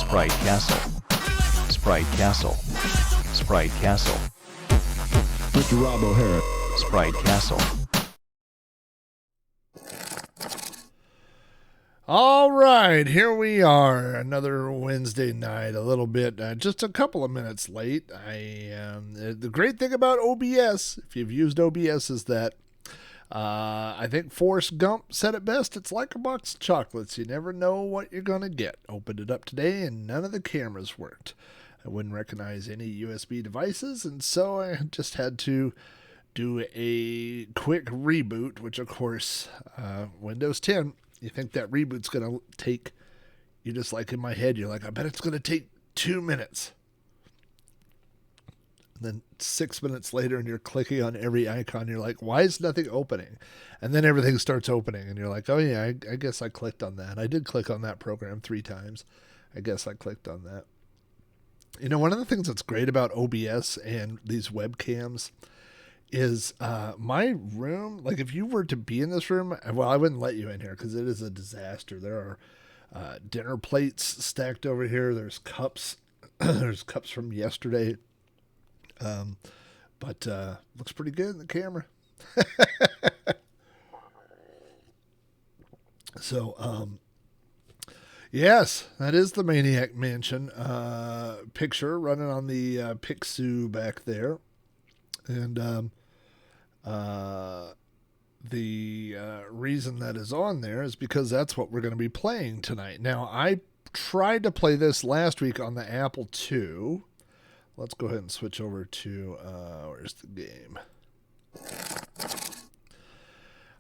Sprite Castle. Sprite Castle. Sprite Castle. Mr. Rob O'Hara. Sprite Castle. All right, here we are, another Wednesday night, a little bit, just a couple of minutes late. The great thing about OBS, if you've used OBS, is that I think Forrest Gump said it best. It's like a box of chocolates. You never know what you're going to get. Opened it up today, and none of the cameras worked. I wouldn't recognize any USB devices, and so I just had to do a quick reboot, which, of course, Windows 10... You think that reboot's going to take, you just like in my head, you're like, I bet it's going to take 2 minutes. And then 6 minutes later, and you're clicking on every icon, you're like, why is nothing opening? And then everything starts opening, and you're like, oh yeah, I guess I clicked on that. I did click on that program 3 times. I guess I clicked on that. You know, one of the things that's great about OBS and these webcams is my room, like if you were to be in this room, well, I wouldn't let you in here because it is a disaster. There are dinner plates stacked over here. There's cups. There's cups from yesterday. But looks pretty good in the camera. So, yes, that is the Maniac Mansion picture running on the Pixu back there. And the reason that is on there is because that's what we're going to be playing tonight. Now, I tried to play this last week on the Apple II. Let's go ahead and switch over to, where's the game?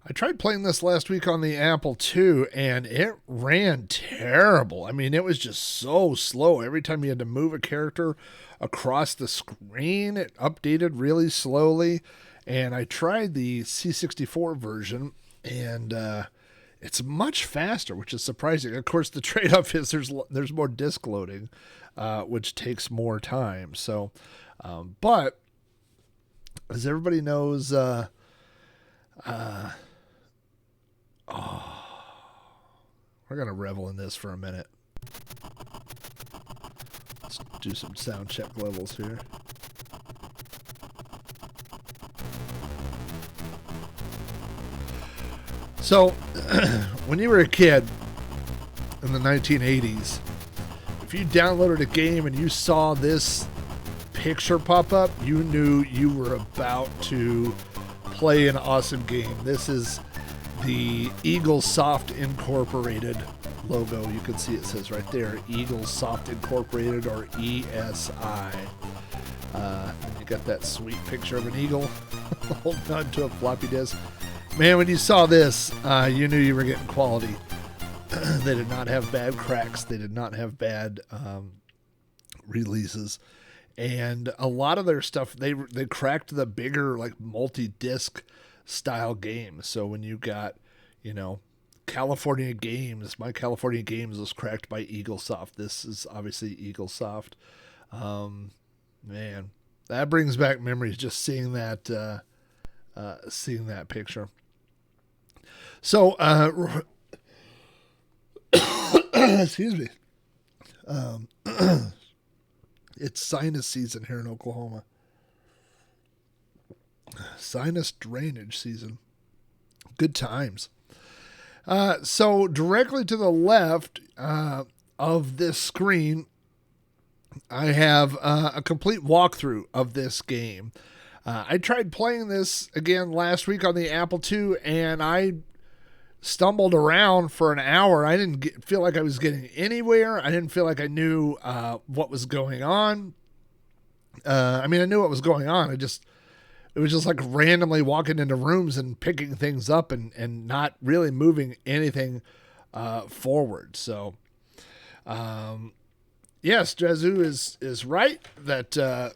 I tried playing this last week on the Apple II, and it ran terrible. I mean, it was just so slow. Every time you had to move a character across the screen, it updated really slowly. And I tried the C64 version, and it's much faster, which is surprising. Of course, the trade-off is there's more disk loading, which takes more time. So, but as everybody knows, we're gonna revel in this for a minute. Let's do some sound check levels here. So, when you were a kid in the 1980s, if you downloaded a game and you saw this picture pop up, you knew you were about to play an awesome game. This is the Eagle Soft Incorporated logo. You can see it says right there, Eagle Soft Incorporated, or ESI. You got that sweet picture of an eagle holding on to a floppy disk. Man, when you saw this, you knew you were getting quality. They did not have bad cracks. They did not have bad releases. And a lot of their stuff, they cracked the bigger, like, multi-disc style games. So when you got, you know, California Games, My California Games was cracked by Eagle Soft. This is obviously Eagle Soft. Man, that brings back memories just seeing that picture. So, excuse me. It's sinus season here in Oklahoma. Sinus drainage season. Good times. So directly to the left of this screen, I have a complete walkthrough of this game. I tried playing this again last week on the Apple II, and I stumbled around for an hour. I didn't feel like I was getting anywhere. I didn't feel like I knew what was going on. I mean, I knew what was going on. It was just like randomly walking into rooms and picking things up and not really moving anything forward. So, yes, Jazu is right that the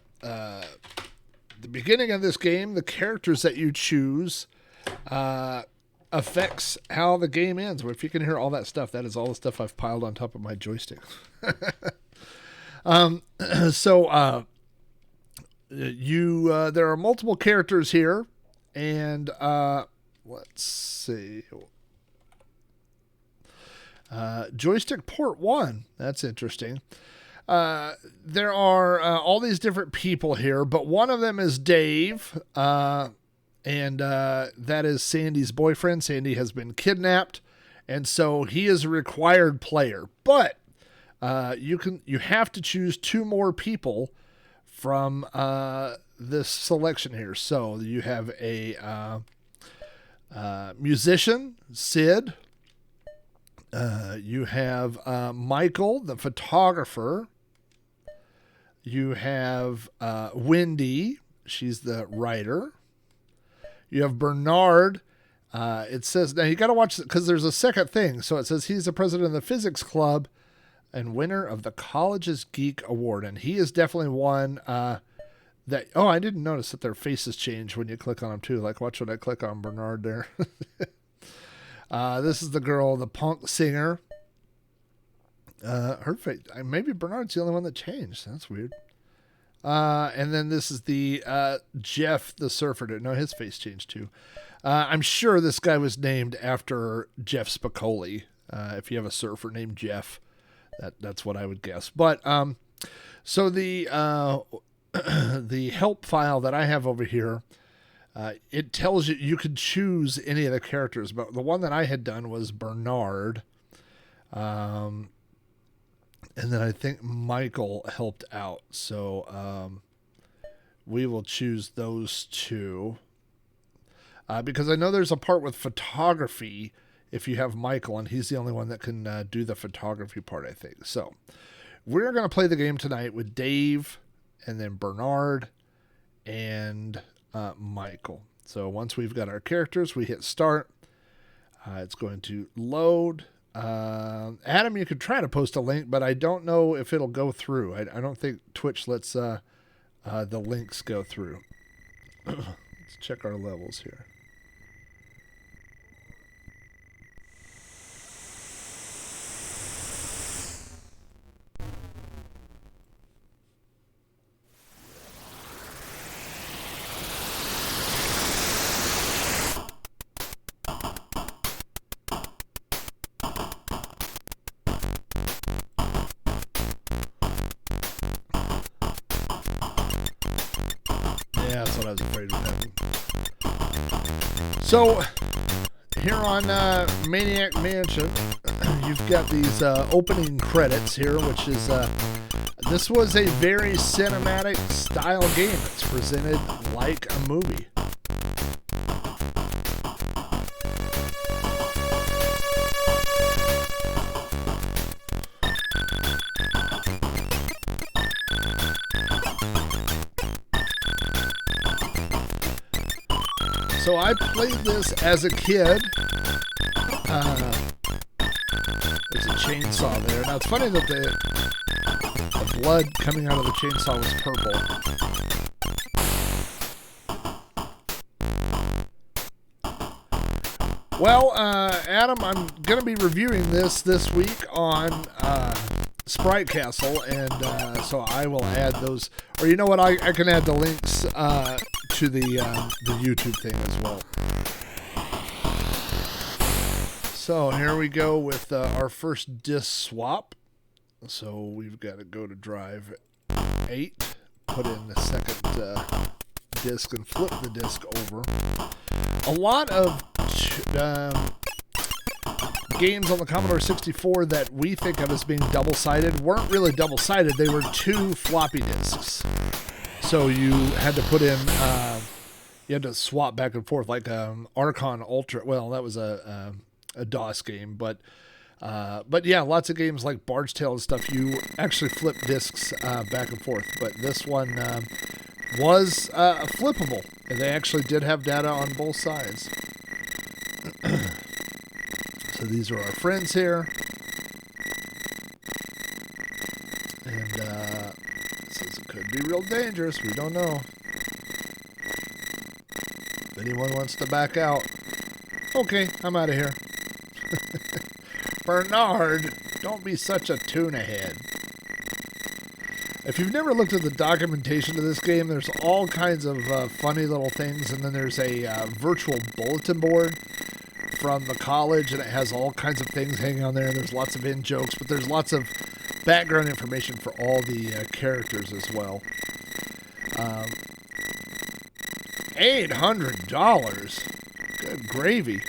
beginning of this game, the characters that you choose affects how the game ends. Well, if you can hear all that stuff, that is all the stuff I've piled on top of my joystick. There are multiple characters here, and let's see. Joystick port 1. That's interesting. There are all these different people here, but one of them is Dave, and that is Sandy's boyfriend. Sandy has been kidnapped, and so he is a required player. But you have to choose 2 more people from this selection here. So you have a musician, Sid. You have Michael, the photographer. You have Wendy. She's the writer. You have Bernard. It says, now you got to watch it because there's a second thing. So it says he's the president of the physics club and winner of the college's geek award. And he is definitely one that, oh, I didn't notice that their faces change when you click on them too. Like watch when I click on Bernard there. This is the girl, the punk singer. Her face, maybe Bernard's the only one that changed. That's weird. And then this is the Jeff, the surfer. No, his face changed too. I'm sure this guy was named after Jeff Spicoli. If you have a surfer named Jeff, that's what I would guess. But so the the help file that I have over here, it tells you could choose any of the characters, but the one that I had done was Bernard. And then I think Michael helped out. So we will choose those 2. Because I know there's a part with photography if you have Michael, and he's the only one that can do the photography part, I think. So we're going to play the game tonight with Dave, and then Bernard, and Michael. So once we've got our characters, we hit start. It's going to load. Adam, you could try to post a link, but I don't know if it'll go through. I don't think Twitch lets the links go through. Let's check our levels here. Yeah, that's what I was afraid would happen. So, here on Maniac Mansion, you've got these opening credits here, which is, this was a very cinematic style game. It's presented like a movie. So I played this as a kid. There's a chainsaw there. Now it's funny that the blood coming out of the chainsaw was purple. Well, Adam, I'm going to be reviewing this week on Sprite Castle, and so I will add those. Or you know what? I can add the links to the YouTube thing as well. So here we go with our first disc swap. So we've got to go to drive 8, put in the second disc, and flip the disc over. A lot of games on the Commodore 64 that we think of as being double-sided weren't really double-sided. They were 2 floppy disks. So you had to put in, you had to swap back and forth, like Archon Ultra. Well, that was a DOS game, but yeah, lots of games like Bard's Tale and stuff, you actually flip discs back and forth. But this one was flippable, and they actually did have data on both sides. So these are our friends here. And says it could be real dangerous. We don't know. If anyone wants to back out. Okay, I'm out of here. Bernard, don't be such a tuna head. If you've never looked at the documentation of this game, there's all kinds of funny little things, and then there's a virtual bulletin board from the college, and it has all kinds of things hanging on there. And there's lots of in jokes, but there's lots of background information for all the characters as well. $800. Good gravy.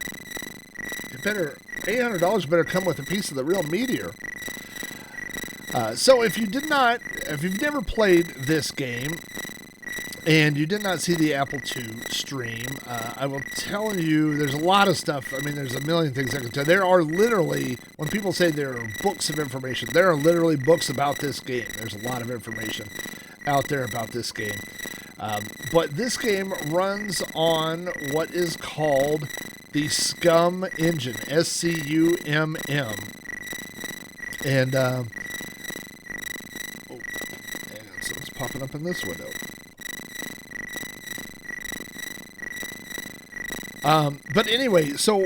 $800 better come with a piece of the real meteor. So if you've never played this game, and you did not see the Apple II stream, I will tell you there's a lot of stuff. I mean, there's a million things I can tell. There are literally, when people say there are books of information, there are literally books about this game. There's a lot of information out there about this game. But this game runs on what is called the SCUM engine, SCUMM. And, something's popping up in this window. But anyway, so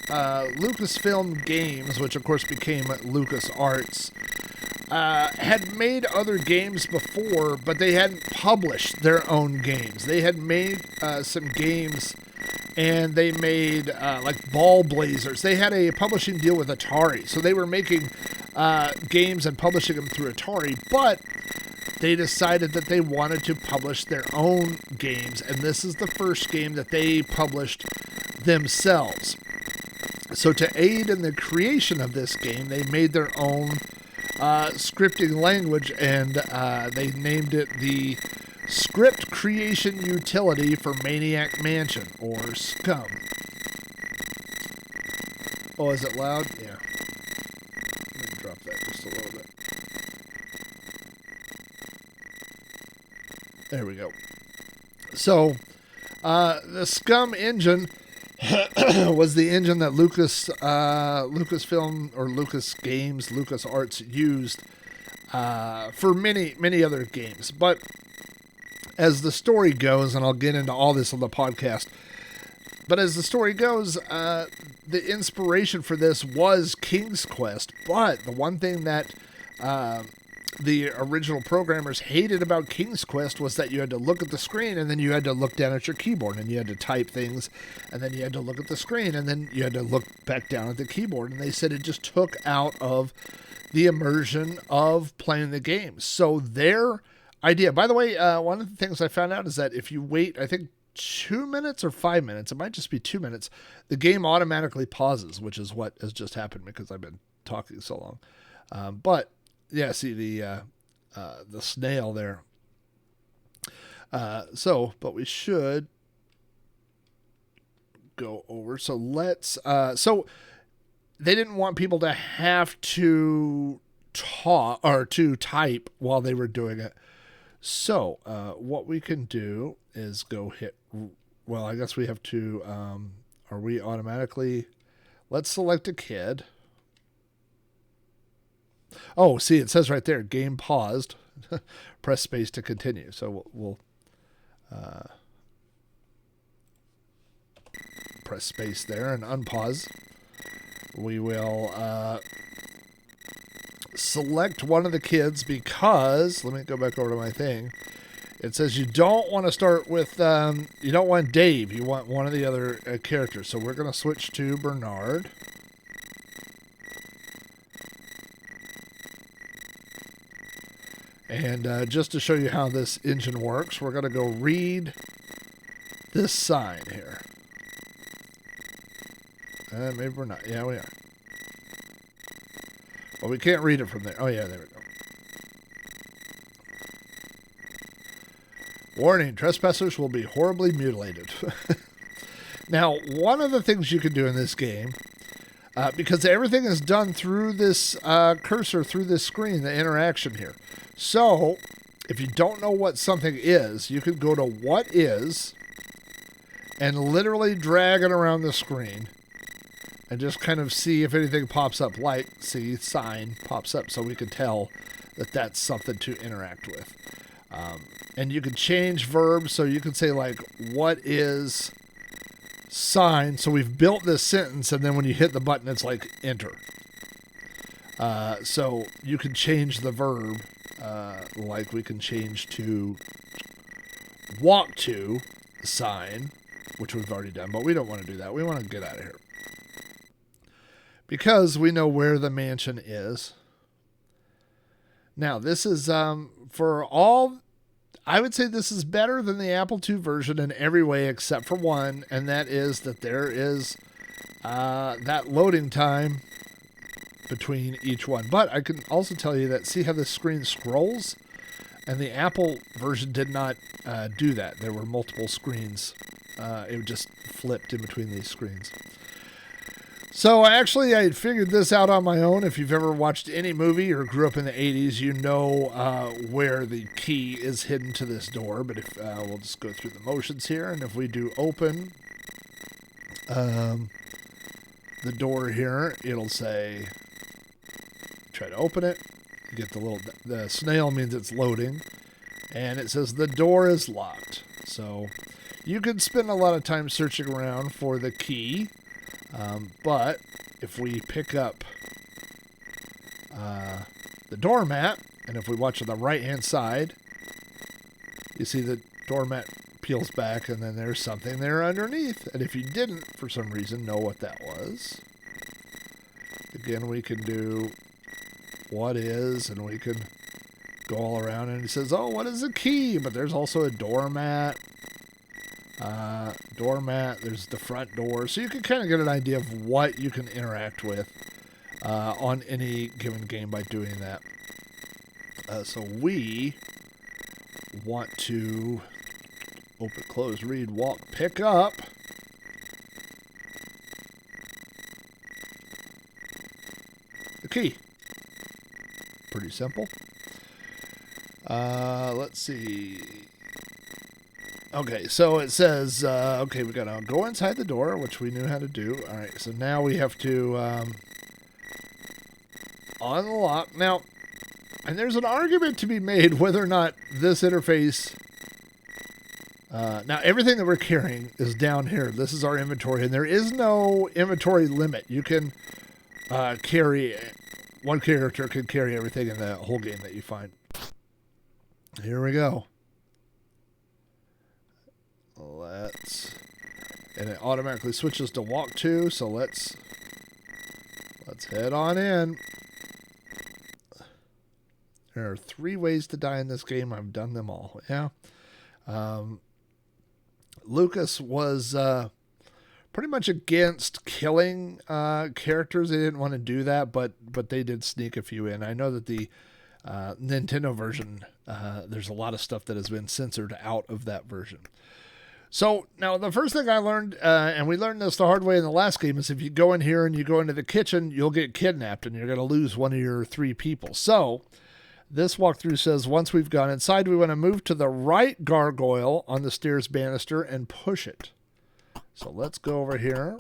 Lucasfilm Games, which of course became LucasArts, had made other games before, but they hadn't published their own games. They had made some games, and they made like Ball Blazers. They had a publishing deal with Atari, so they were making games and publishing them through Atari, but they decided that they wanted to publish their own games, and this is the first game that they published themselves. So to aid in the creation of this game, they made their own scripting language, and they named it the Script Creation Utility for Maniac Mansion, or SCUM. Oh, is it loud? Yeah. Let me drop that just a little bit. There we go. So, the SCUM engine was the engine that Lucasfilm or Lucas Games, LucasArts used for many other games. But as the story goes, and I'll get into all this on the podcast, but as the story goes, the inspiration for this was King's Quest. But the one thing that the original programmers hated about King's Quest was that you had to look at the screen, and then you had to look down at your keyboard, and you had to type things, and then you had to look at the screen, and then you had to look back down at the keyboard. And they said it just took out of the immersion of playing the game. So their idea, by the way, one of the things I found out is that if you wait, I think 2 minutes or 5 minutes, it might just be 2 minutes, the game automatically pauses, which is what has just happened because I've been talking so long. But yeah, see the snail there. But we should go over. So let's. So they didn't want people to have to talk or to type while they were doing it. So what we can do is go hit. Well, I guess we have to. Are we automatically? Let's select a kid. Oh, see, it says right there, game paused. Press space to continue. So we'll press space there and unpause. We will select one of the kids because, let me go back over to my thing. It says you don't want to start with, you don't want Dave. You want one of the other characters. So we're going to switch to Bernard. And just to show you how this engine works, we're going to go read this sign here. Maybe we're not. Yeah, we are. Well, we can't read it from there. Oh, yeah, there we go. Warning, trespassers will be horribly mutilated. Now, one of the things you can do in this game, because everything is done through this cursor, through this screen, the interaction here. So, if you don't know what something is, you could go to what is and literally drag it around the screen and just kind of see if anything pops up, like, see, sign pops up, so we can tell that that's something to interact with. And you can change verbs, so you can say, like, what is sign? So we've built this sentence, and then when you hit the button, it's like enter. So you can change the verb, like we can change to walk to sign. which we've already done, but we don't want to do that. We want to get out of here. Because we know where the mansion is. Now, this is, for all, I would say this is better than the Apple II version in every way except for one, and that is that there is that loading time between each one. But I can also tell you that, see how the screen scrolls? And the Apple version did not do that. There were multiple screens. It just flipped in between these screens. So actually, I figured this out on my own. If you've ever watched any movie or grew up in the 80s, you know where the key is hidden to this door. But if we'll just go through the motions here. And if we do open the door here, it'll say, try to open it. You get the snail means it's loading. And it says the door is locked. So you could spend a lot of time searching around for the key. But if we pick up the doormat, and if we watch on the right-hand side, you see the doormat peels back, and then there's something there underneath. And if you didn't, for some reason, know what that was, again, we can do what is, and we can go all around, and it says, oh, what is the key? But there's also a doormat. There's the front door, so you can kind of get an idea of what you can interact with on any given game by doing that. So we want to open, close, read, walk, pick up. The key. Pretty simple. Let's see. Okay, so it says, okay, we got to go inside the door, which we knew how to do. All right, so now we have to unlock. Now, and there's an argument to be made whether or not this interface... now, everything that we're carrying is down here. This is our inventory, and there is no inventory limit. You can carry... One character can carry everything in the whole game that you find. Here we go. And it automatically switches to walk-thru, so let's head on in. There are 3 ways to die in this game. I've done them all. Yeah. Lucas was pretty much against killing characters. They didn't want to do that, but they did sneak a few in. I know that the Nintendo version, there's a lot of stuff that has been censored out of that version. So now the first thing I learned, and we learned this the hard way in the last game, is if you go in here and you go into the kitchen, you'll get kidnapped and you're going to lose one of your 3 people. So this walkthrough says once we've gone inside, we want to move to the right gargoyle on the stairs banister and push it. So let's go over here.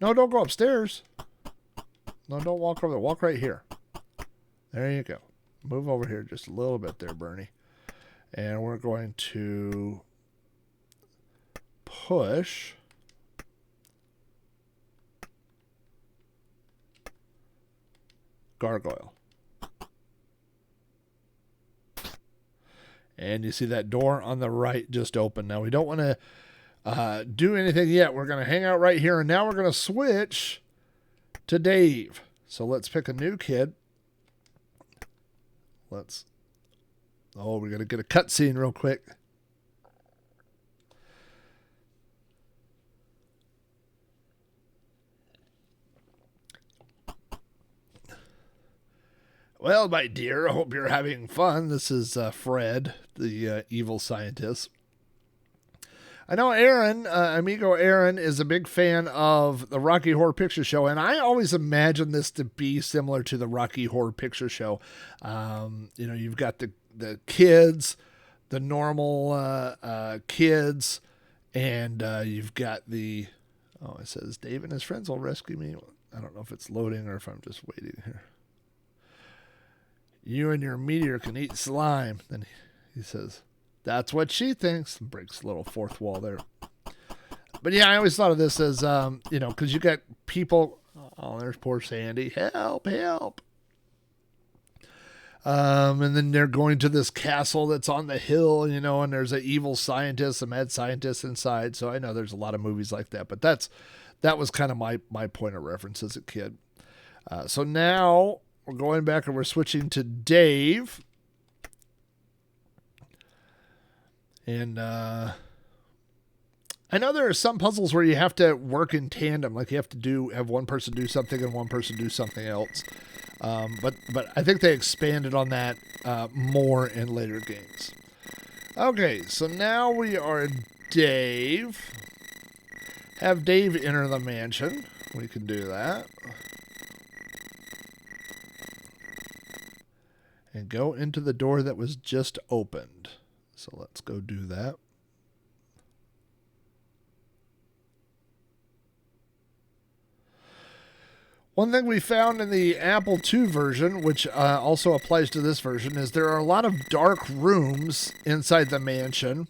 No, don't go upstairs. No, don't walk over there. Walk right here. There you go. Move over here just a little bit there, Bernie. And we're going to push gargoyle. And you see that door on the right just open. Now, we don't want to do anything yet. We're going to hang out right here. And now we're going to switch to Dave. So let's pick a new kid. We're going to get a cutscene real quick. Well, my dear, I hope you're having fun. This is Fred, the evil scientist. I know Aaron, amigo Aaron, is a big fan of the Rocky Horror Picture Show, and I always imagine this to be similar to the Rocky Horror Picture Show. You've got the kids, the normal kids, and you've got it says Dave and his friends will rescue me. I don't know if it's loading or if I'm just waiting here. You and your meteor can eat slime. Then he says, that's what she thinks. Breaks the little fourth wall there. But yeah, I always thought of this as, because you got people. Oh, there's poor Sandy. Help, help. And then they're going to this castle that's on the hill, you know, and there's an evil scientist, a mad scientist inside. So I know there's a lot of movies like that, but that was kind of my point of reference as a kid. So now we're going back and we're switching to Dave. And I know there are some puzzles where you have to work in tandem, like you have to have one person do something and one person do something else. But I think they expanded on that more in later games. Okay, so now we are Dave. Have Dave enter the mansion. We can do that. And go into the door that was just opened. So let's go do that. One thing we found in the Apple II version, which also applies to this version, is there are a lot of dark rooms inside the mansion.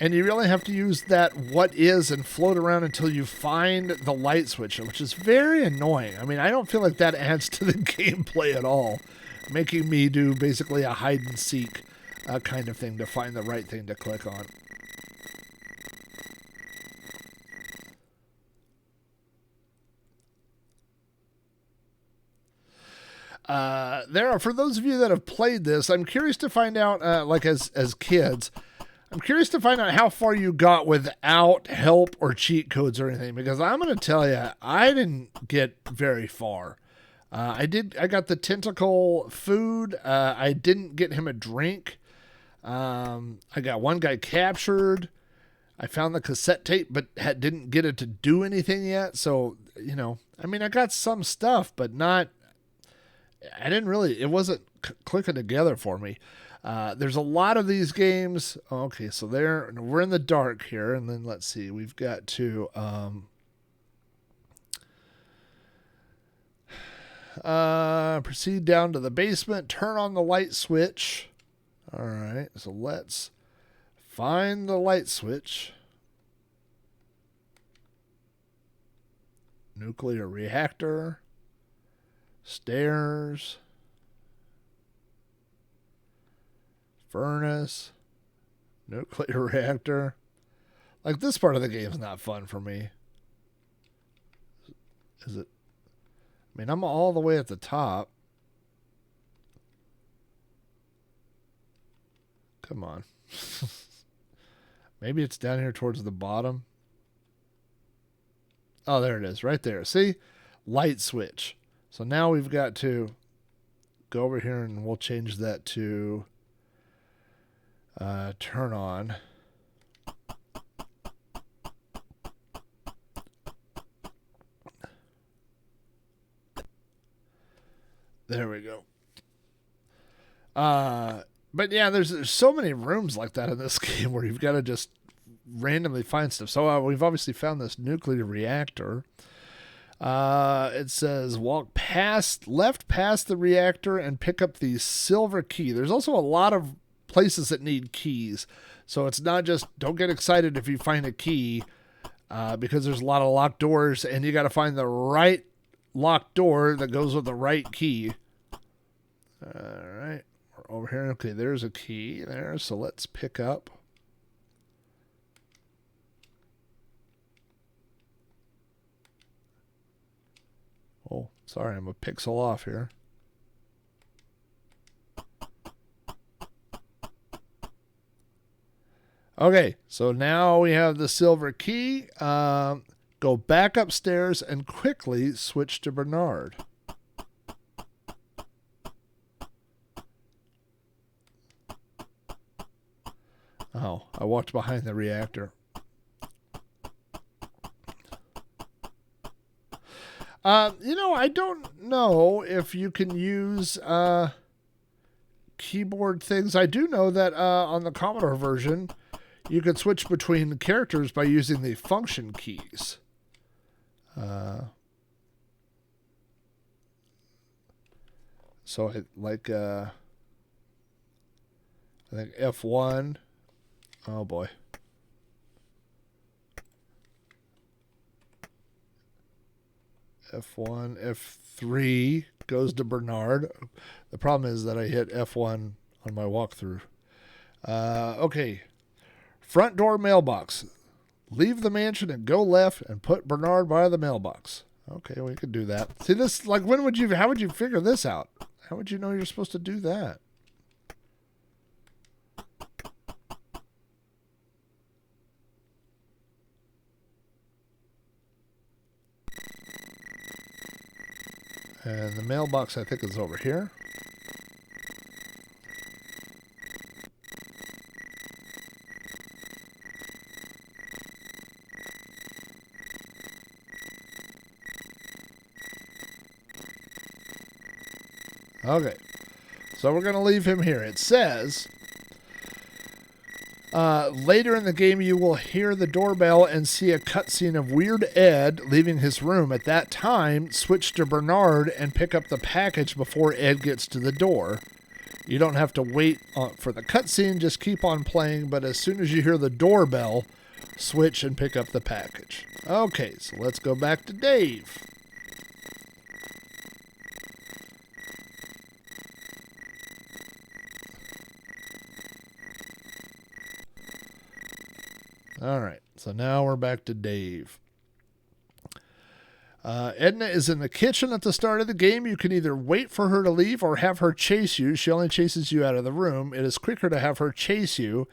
And you really have to use that what is and float around until you find the light switch, which is very annoying. I mean, I don't feel like that adds to the gameplay at all, making me do basically a hide and seek kind of thing to find the right thing to click on. For those of you that have played this, I'm curious to find out, like as kids, I'm curious to find out how far you got without help or cheat codes or anything, because I'm going to tell you, I didn't get very far. I got the tentacle food. I didn't get him a drink. I got one guy captured. I found the cassette tape, but didn't get it to do anything yet. So, you know, I mean, I got some stuff, but it wasn't clicking together for me. There's a lot of these games. Okay, so we're in the dark here, and then let's see, we've got to proceed down to the basement, turn on the light switch. All right, so let's find the light switch. Nuclear reactor. Stairs. Furnace. Nuclear reactor. Like, this part of the game is not fun for me. Is it? I mean, I'm all the way at the top. Come on. Maybe it's down here towards the bottom. Oh, there it is. Right there. See? Light switch. So now we've got to go over here and we'll change that to turn on. There we go. But yeah, there's so many rooms like that in this game where you've got to just randomly find stuff. So we've obviously found this nuclear reactor. It says walk left past the reactor and pick up the silver key. There's also a lot of places that need keys. So it's not just, don't get excited if you find a key, because there's a lot of locked doors and you got to find the right locked door that goes with the right key. All right. We're over here. Okay, there's a key there. So let's pick up. Oh, sorry, I'm a pixel off here. Okay, so now we have the silver key. Go back upstairs and quickly switch to Bernard. Oh, I walked behind the reactor. I don't know if you can use keyboard things. I do know that on the Commodore version, you could switch between characters by using the function keys. So I think F1. Oh boy. F1, F3 goes to Bernard. The problem is that I hit F1 on my walkthrough. Okay. Front door mailbox. Leave the mansion and go left and put Bernard by the mailbox. Okay, we could do that. See this, like, how would you figure this out? How would you know you're supposed to do that? And the mailbox, I think, is over here. Okay, so we're going to leave him here. It says, later in the game, you will hear the doorbell and see a cutscene of Weird Ed leaving his room. At that time, switch to Bernard and pick up the package before Ed gets to the door. You don't have to wait for the cutscene, just keep on playing, but as soon as you hear the doorbell, switch and pick up the package. Okay, so let's go back to Dave. All right, so now we're back to Dave. Edna is in the kitchen at the start of the game. You can either wait for her to leave or have her chase you. She only chases you out of the room. It is quicker to have her chase you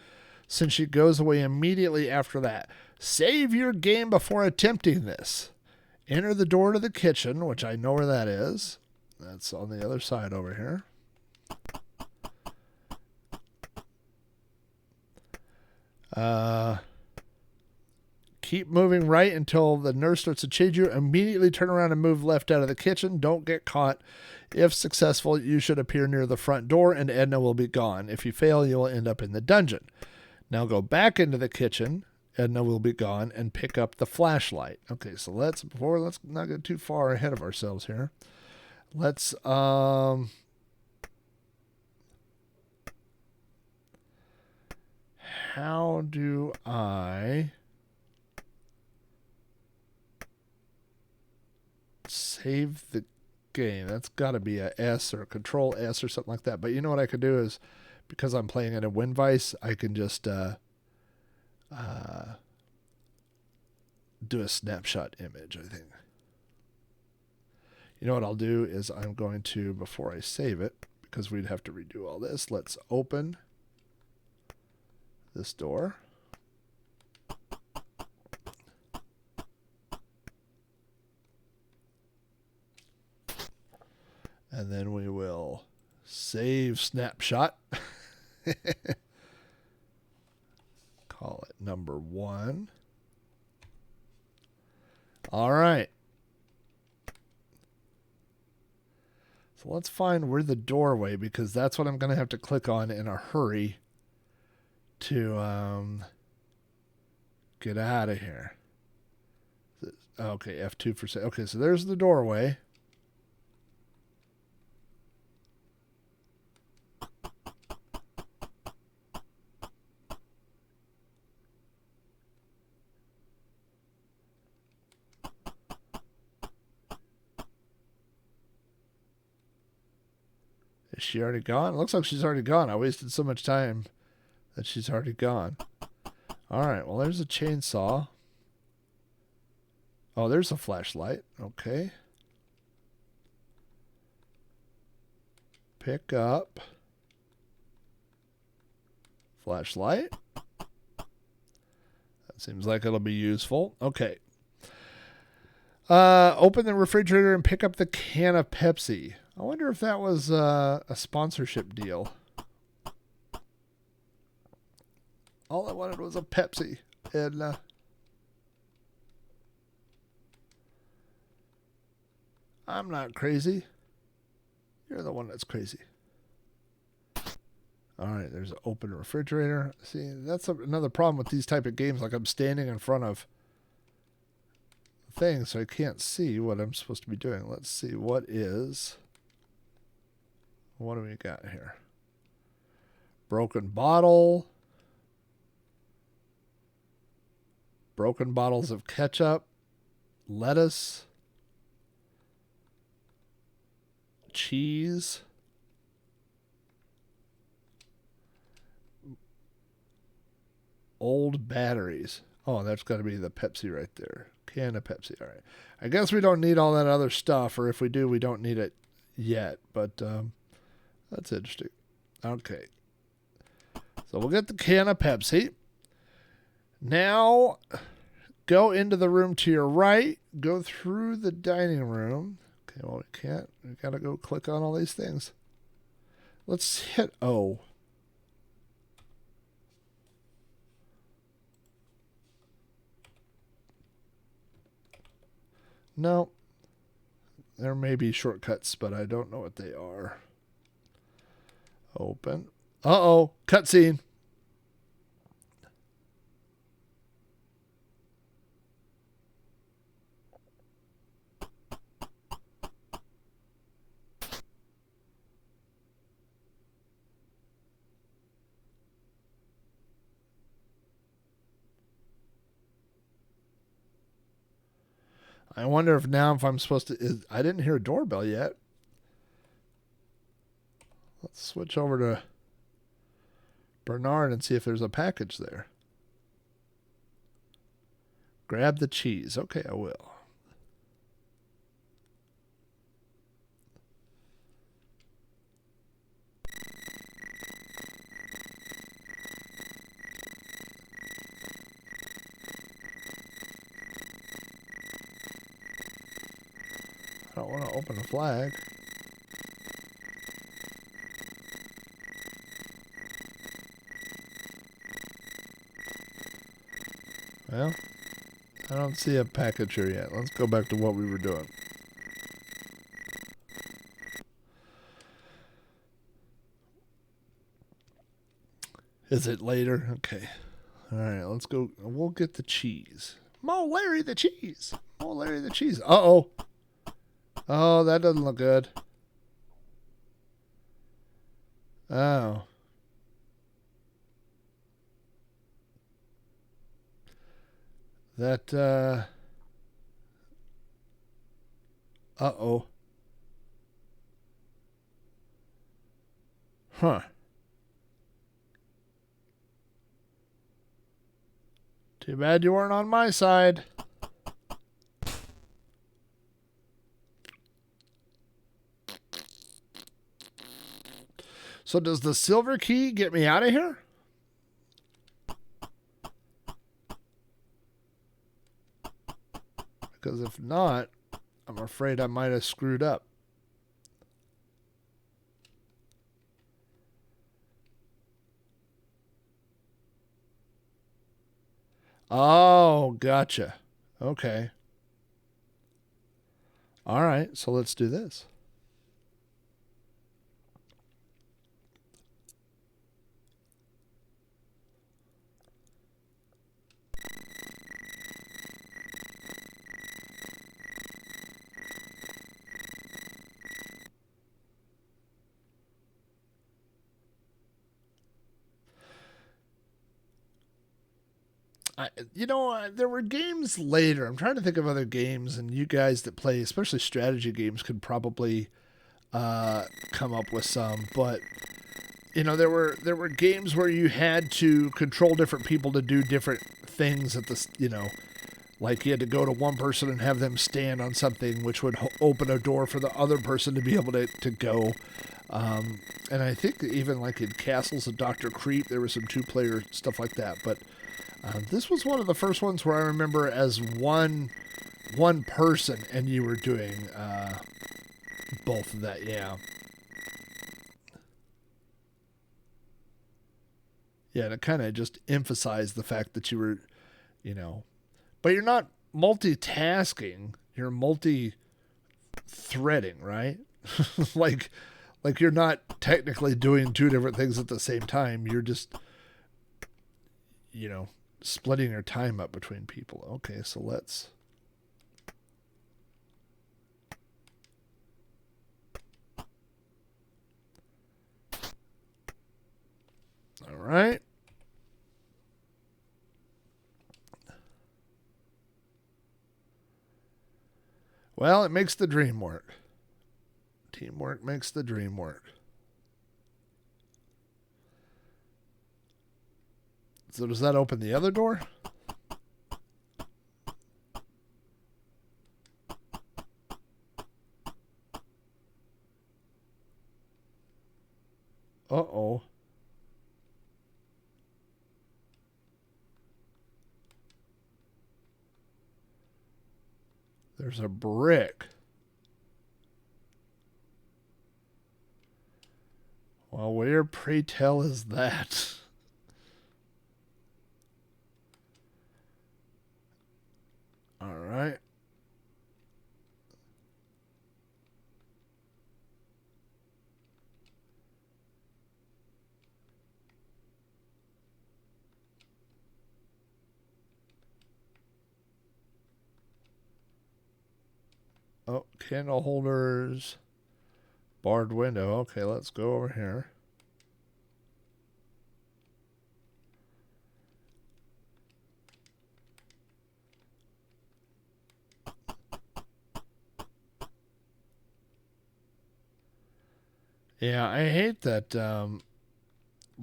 since she goes away immediately after that. Save your game before attempting this. Enter the door to the kitchen, which I know where that is. That's on the other side over here. Keep moving right until the nurse starts to chase you. Immediately turn around and move left out of the kitchen. Don't get caught. If successful, you should appear near the front door and Edna will be gone. If you fail, you will end up in the dungeon. Now go back into the kitchen. Edna will be gone and pick up the flashlight. Okay, so let's not get too far ahead of ourselves here. Let's how do I save the game? That's got to be a S or a Control S or something like that. But you know what I could do is, because I'm playing it in WinVice, I can just do a snapshot image, I think. You know what I'll do is I'm going to, before I save it, because we'd have to redo all this, let's open this door. And then we will save snapshot. Call it number 1. All right. So let's find where the doorway, because that's what I'm going to have to click on in a hurry to get out of here. Okay, F2 for say. Okay, so there's the doorway. Is she already gone? It looks like she's already gone. I wasted so much time that she's already gone. All right, well, there's a chainsaw. Oh, there's a flashlight. Okay. Pick up flashlight. That seems like it'll be useful. Okay. Open the refrigerator and pick up the can of Pepsi. I wonder if that was a sponsorship deal. All I wanted was a Pepsi. And I'm not crazy. You're the one that's crazy. All right, there's an open refrigerator. See, that's another problem with these type of games. Like, I'm standing in front of things, so I can't see what I'm supposed to be doing. Let's see, what do we got here? Broken bottle. Broken bottles of ketchup. Lettuce. cheese. Old batteries. Oh, that's got to be the Pepsi right there. Can of Pepsi. All right. I guess we don't need all that other stuff, or if we do, we don't need it yet. But that's interesting. Okay. So we'll get the can of Pepsi. Now, go into the room to your right. Go through the dining room. Okay, well, we can't. We got to go click on all these things. Let's hit O. No. There may be shortcuts, but I don't know what they are. Open. Uh-oh. Cutscene. I wonder if now if I'm supposed to... I didn't hear a doorbell yet. Let's switch over to Bernard and see if there's a package there. Grab the cheese. Okay, I will. I don't want to open a flag. Well, I don't see a package here yet. Let's go back to what we were doing. Is it later? Okay. All right, let's go. We'll get the cheese. Mo Larry the cheese. Mo Larry the cheese. Uh-oh. Oh, that doesn't look good. Oh. That, uh-oh. Huh. Too bad you weren't on my side. So does the silver key get me out of here? Because if not, I'm afraid I might have screwed up. Oh, gotcha. Okay. All right, so let's do this. There were games later. I'm trying to think of other games, and you guys that play, especially strategy games, could probably come up with some. But there were games where you had to control different people to do different things at the like you had to go to one person and have them stand on something, which would open a door for the other person to be able to go. And I think even like in Castles of Dr. Creep, there was some two-player stuff like that, but. This was one of the first ones where I remember as one person, and you were doing both of that. Yeah, to kind of just emphasize the fact that you were, but you're not multitasking. You're multi-threading, right? like you're not technically doing two different things at the same time. You're just, splitting your time up between people. Okay, so let's... All right. Well, it makes the dream work. Teamwork makes the dream work. So does that open the other door? Uh-oh. There's a brick. Well, where, pray tell, is that? All right. Oh, candle holders. Barred window. Okay, let's go over here. Yeah, I hate that.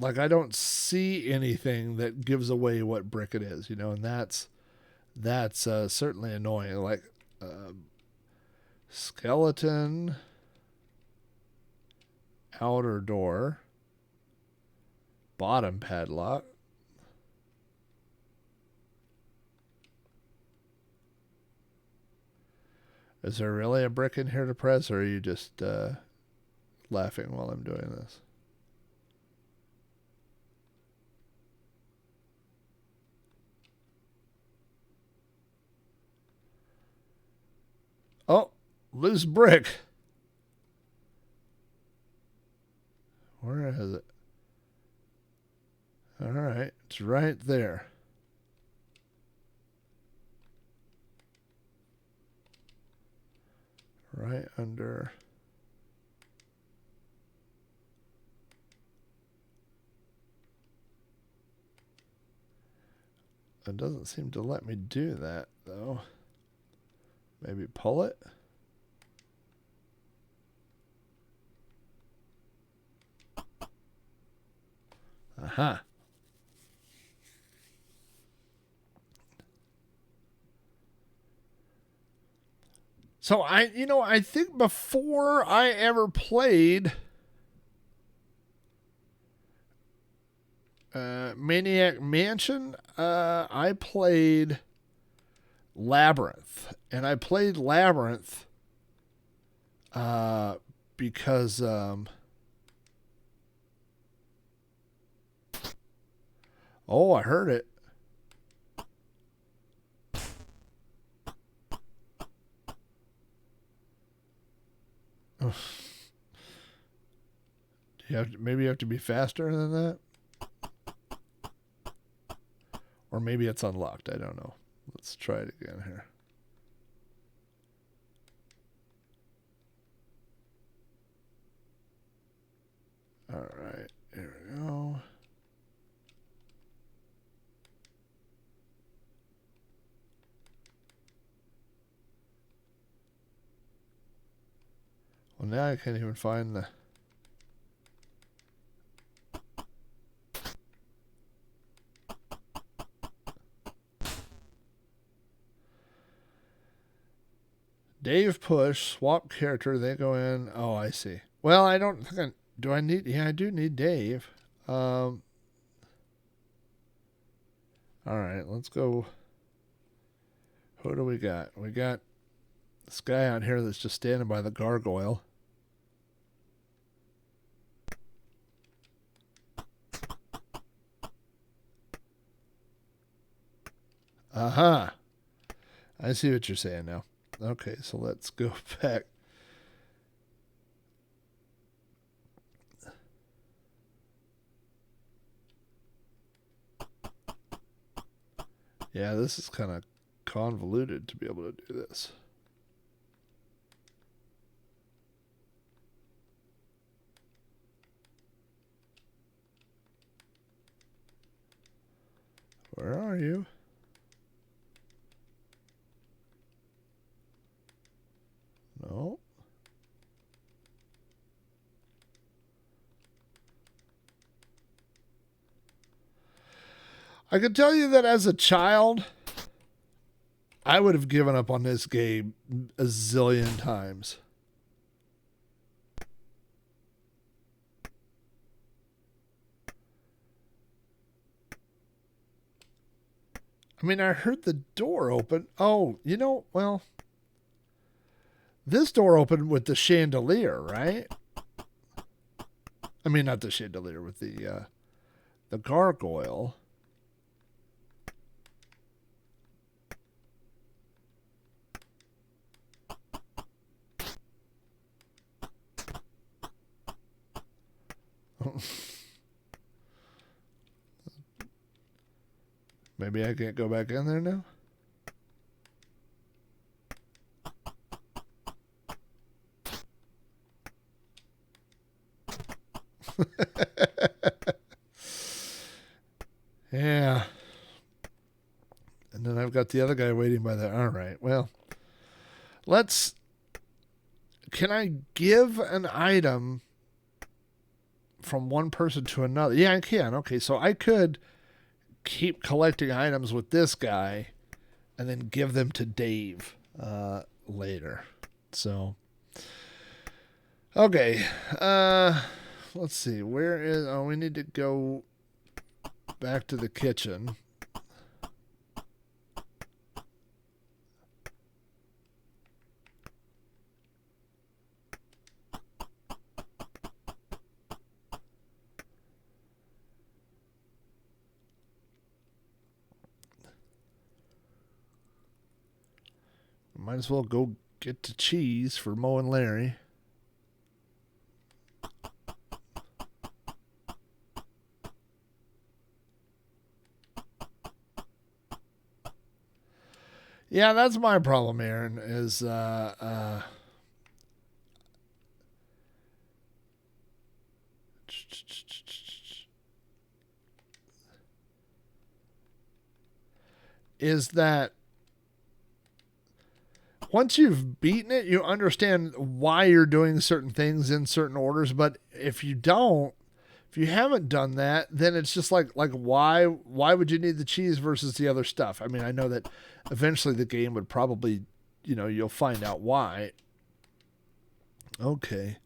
Like, I don't see anything that gives away what brick it is, you know, and that's certainly annoying. Like, skeleton, outer door, bottom padlock. Is there really a brick in here to press, or are you just laughing while I'm doing this? Oh, loose brick. Where is it? All right, it's right there. Right under. It doesn't seem to let me do that, though. Maybe pull it? Aha. So I think before I ever played Maniac Mansion, I played Labyrinth, and I played Labyrinth because oh, I heard it. Maybe you have to be faster than that, or maybe it's unlocked. I don't know. Let's try it again here. All right, here we go. Well, now I can't even find the. Dave push, swap character, they go in. Oh, I see. Well, I don't think do I need, yeah, I do need Dave. All right, let's go. Who do we got? We got this guy out here that's just standing by the gargoyle. Aha. I see what you're saying now. Okay, so let's go back. Yeah, this is kind of convoluted to be able to do this. Where are you? No. I can tell you that as a child, I would have given up on this game a zillion times. I mean, I heard the door open. Oh, you know, well, this door opened with the chandelier, right? I mean, not the chandelier, with the gargoyle. Maybe I can't go back in there now? Yeah. And then I've got the other guy waiting by there. All right. Well, let's... Can I give an item from one person to another? Yeah, I can. Okay, so I could keep collecting items with this guy and then give them to Dave later. So, okay. Let's see. Where is... Oh, we need to go back to the kitchen. Might as well go get the cheese for Mo and Larry. Yeah, that's my problem, Aaron, is is that once you've beaten it, you understand why you're doing certain things in certain orders. But if you don't, if you haven't done that, then it's just like why would you need the cheese versus the other stuff? I mean, I know that eventually the game would probably, you'll find out why. Okay.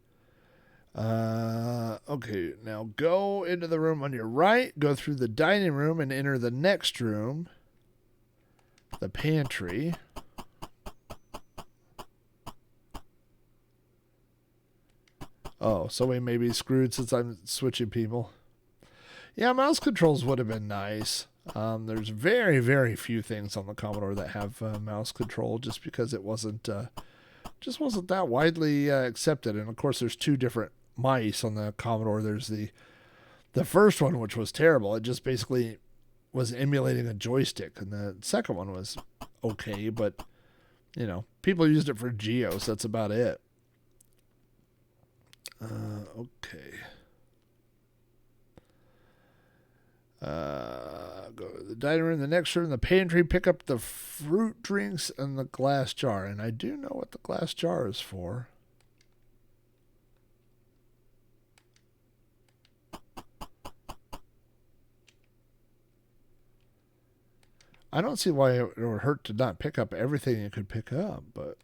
Okay, now go into the room on your right, go through the dining room and enter the next room, the pantry. Oh, so we may be screwed since I'm switching people. Yeah, mouse controls would have been nice. There's very, very few things on the Commodore that have mouse control, just because it wasn't that widely accepted. And of course, there's two different mice on the Commodore. There's the first one, which was terrible. It just basically was emulating a joystick, and the second one was okay, but people used it for Geos. That's about it. Okay. Go to the dining room, the next room, the pantry, pick up the fruit drinks and the glass jar. And I do know what the glass jar is for. I don't see why it would hurt to not pick up everything you could pick up, but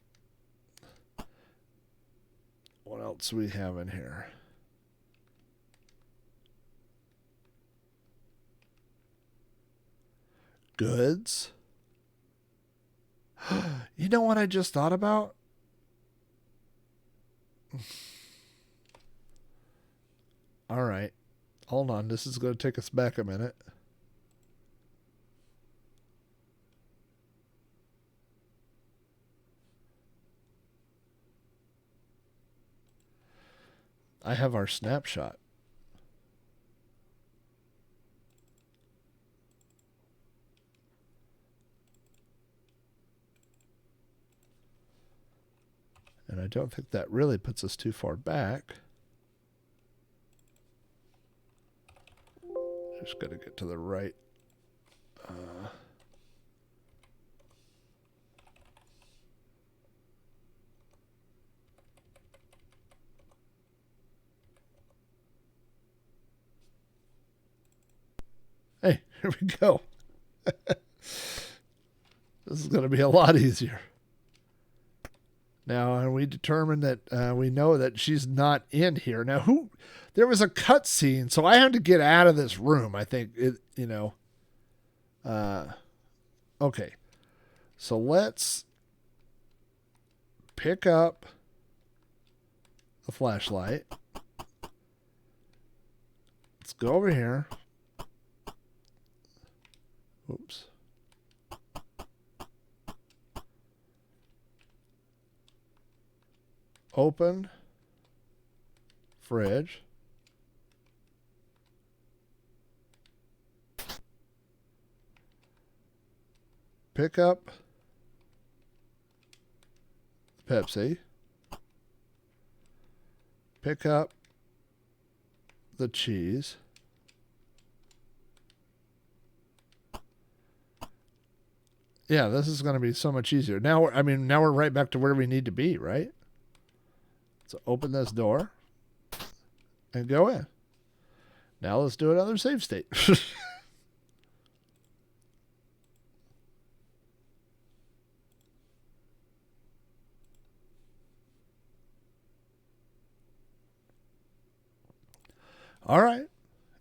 what else do we have in here? Goods. You know what I just thought about? All right. Hold on. This is going to take us back a minute. I have our snapshot. And I don't think that really puts us too far back. Just got to get to the right. Hey, here we go. This is going to be a lot easier. Now, and we determined that we know that she's not in here. Now, there was a cutscene, so I had to get out of this room. I think okay. So let's pick up the flashlight. Let's go over here. Oops. Open fridge. Pick up Pepsi. Pick up the cheese. Yeah, this is going to be so much easier. Now we're right back to where we need to be, right? So open this door and go in. Now let's do another save state. All right.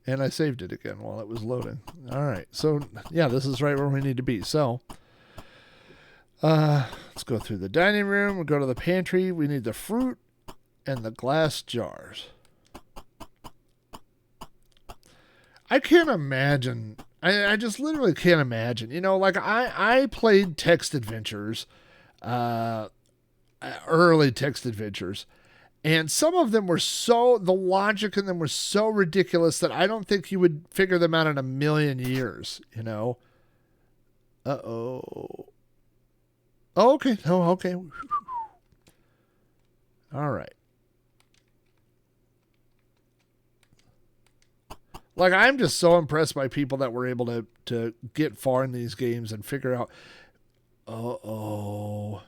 And I saved it again while it was loading. All right. So, yeah, this is right where we need to be. So, let's go through the dining room. We'll go to the pantry. We need the fruit and the glass jars. I can't imagine. I just literally can't imagine. You know, like I played text adventures, early text adventures. And some of them were the logic in them was so ridiculous that I don't think you would figure them out in a million years, you know? Uh-oh. Oh, okay. Oh, okay. All right. Like, I'm just so impressed by people that were able to get far in these games and figure out, uh-oh.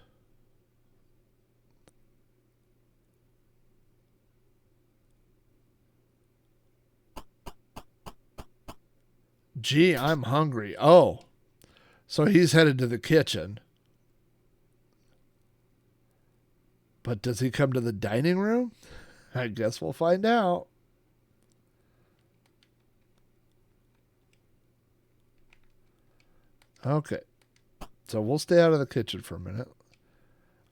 Gee, I'm hungry. Oh, so he's headed to the kitchen. But does he come to the dining room? I guess we'll find out. Okay. So we'll stay out of the kitchen for a minute.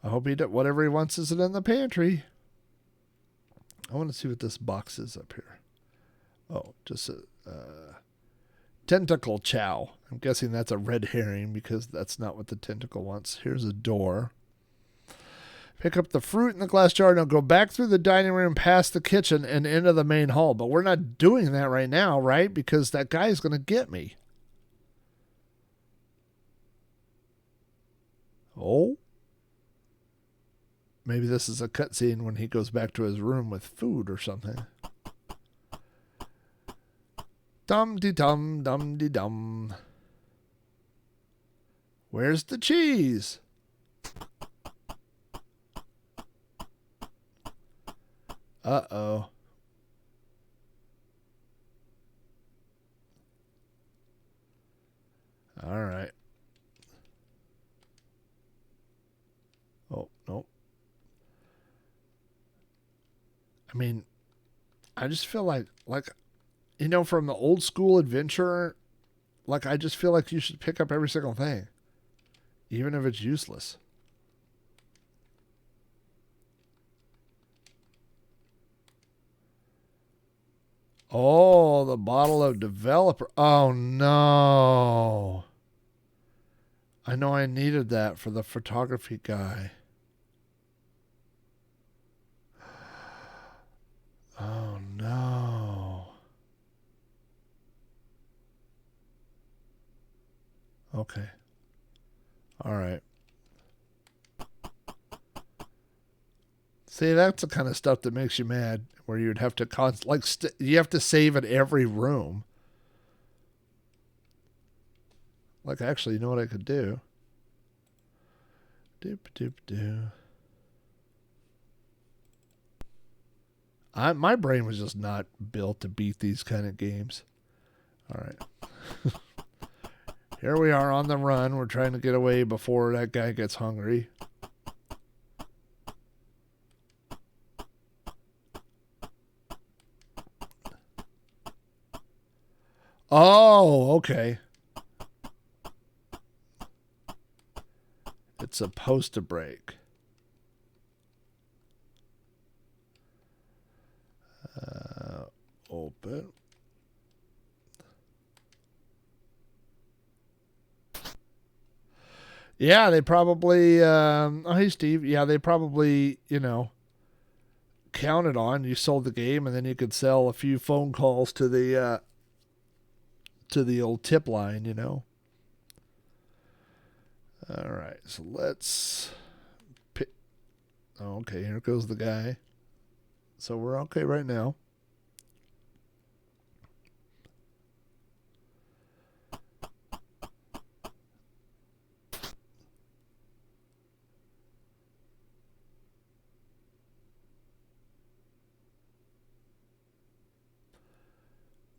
I hope whatever he wants isn't in the pantry. I want to see what this box is up here. Oh, just a tentacle chow. I'm guessing that's a red herring because that's not what the tentacle wants. Here's a door. Pick up the fruit in the glass jar. Now go back through the dining room, past the kitchen, and into the main hall. But we're not doing that right now, right? Because that guy is going to get me. Oh. Maybe this is a cutscene when he goes back to his room with food or something. Dum-de-dum, dum-de-dum. Where's the cheese? Uh-oh. All right. Oh, no. I mean, I just feel like, you know, from the old school adventure, like, I just feel like you should pick up every single thing, even if it's useless. Oh, the bottle of developer. Oh, no. I know I needed that for the photography guy. Oh, no. Okay. All right. See, that's the kind of stuff that makes you mad, where you'd have to you have to save at every room. Like, actually, you know what I could do? Doop-doop-doo. My brain was just not built to beat these kind of games. All right. here we are on the run. We're trying to get away before that guy gets hungry. Oh, okay. It's supposed to break. Open. Yeah, they probably, oh, hey, Steve. Yeah, they probably, counted on you sold the game and then you could sell a few phone calls to the old tip line, All right, so let's pick. Oh, okay, here goes the guy. So we're okay right now.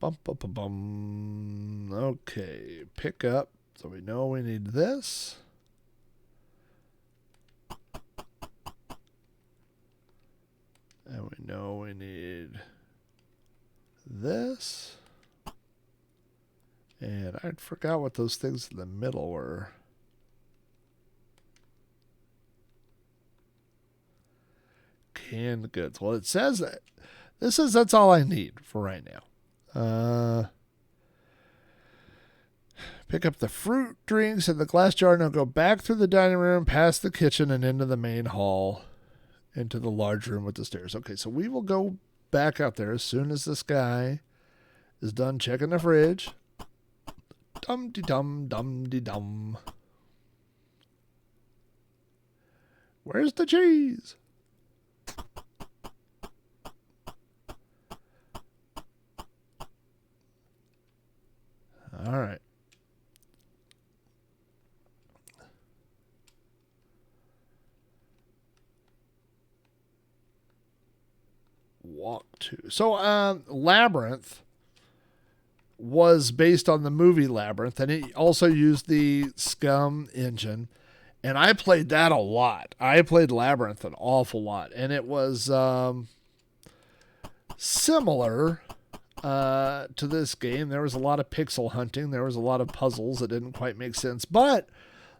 Bum, bum, bum, bum. Okay, pick up. So we know we need this. And we know we need this. And I forgot what those things in the middle were. Canned goods. Well, it says that. That's all I need for right now. Pick up the fruit drinks in the glass jar. Now go back through the dining room, past the kitchen, and into the main hall, into the large room with the stairs. Okay, so we will go back out there as soon as this guy is done checking the fridge. Dum-de-dum, dum-de-dum. Where's the cheese? All right. Walk-thru. So, Labyrinth was based on the movie Labyrinth, and it also used the Scum engine. And I played that a lot. I played Labyrinth an awful lot, and it was similar to this game. There was a lot of pixel hunting. There was a lot of puzzles that didn't quite make sense. But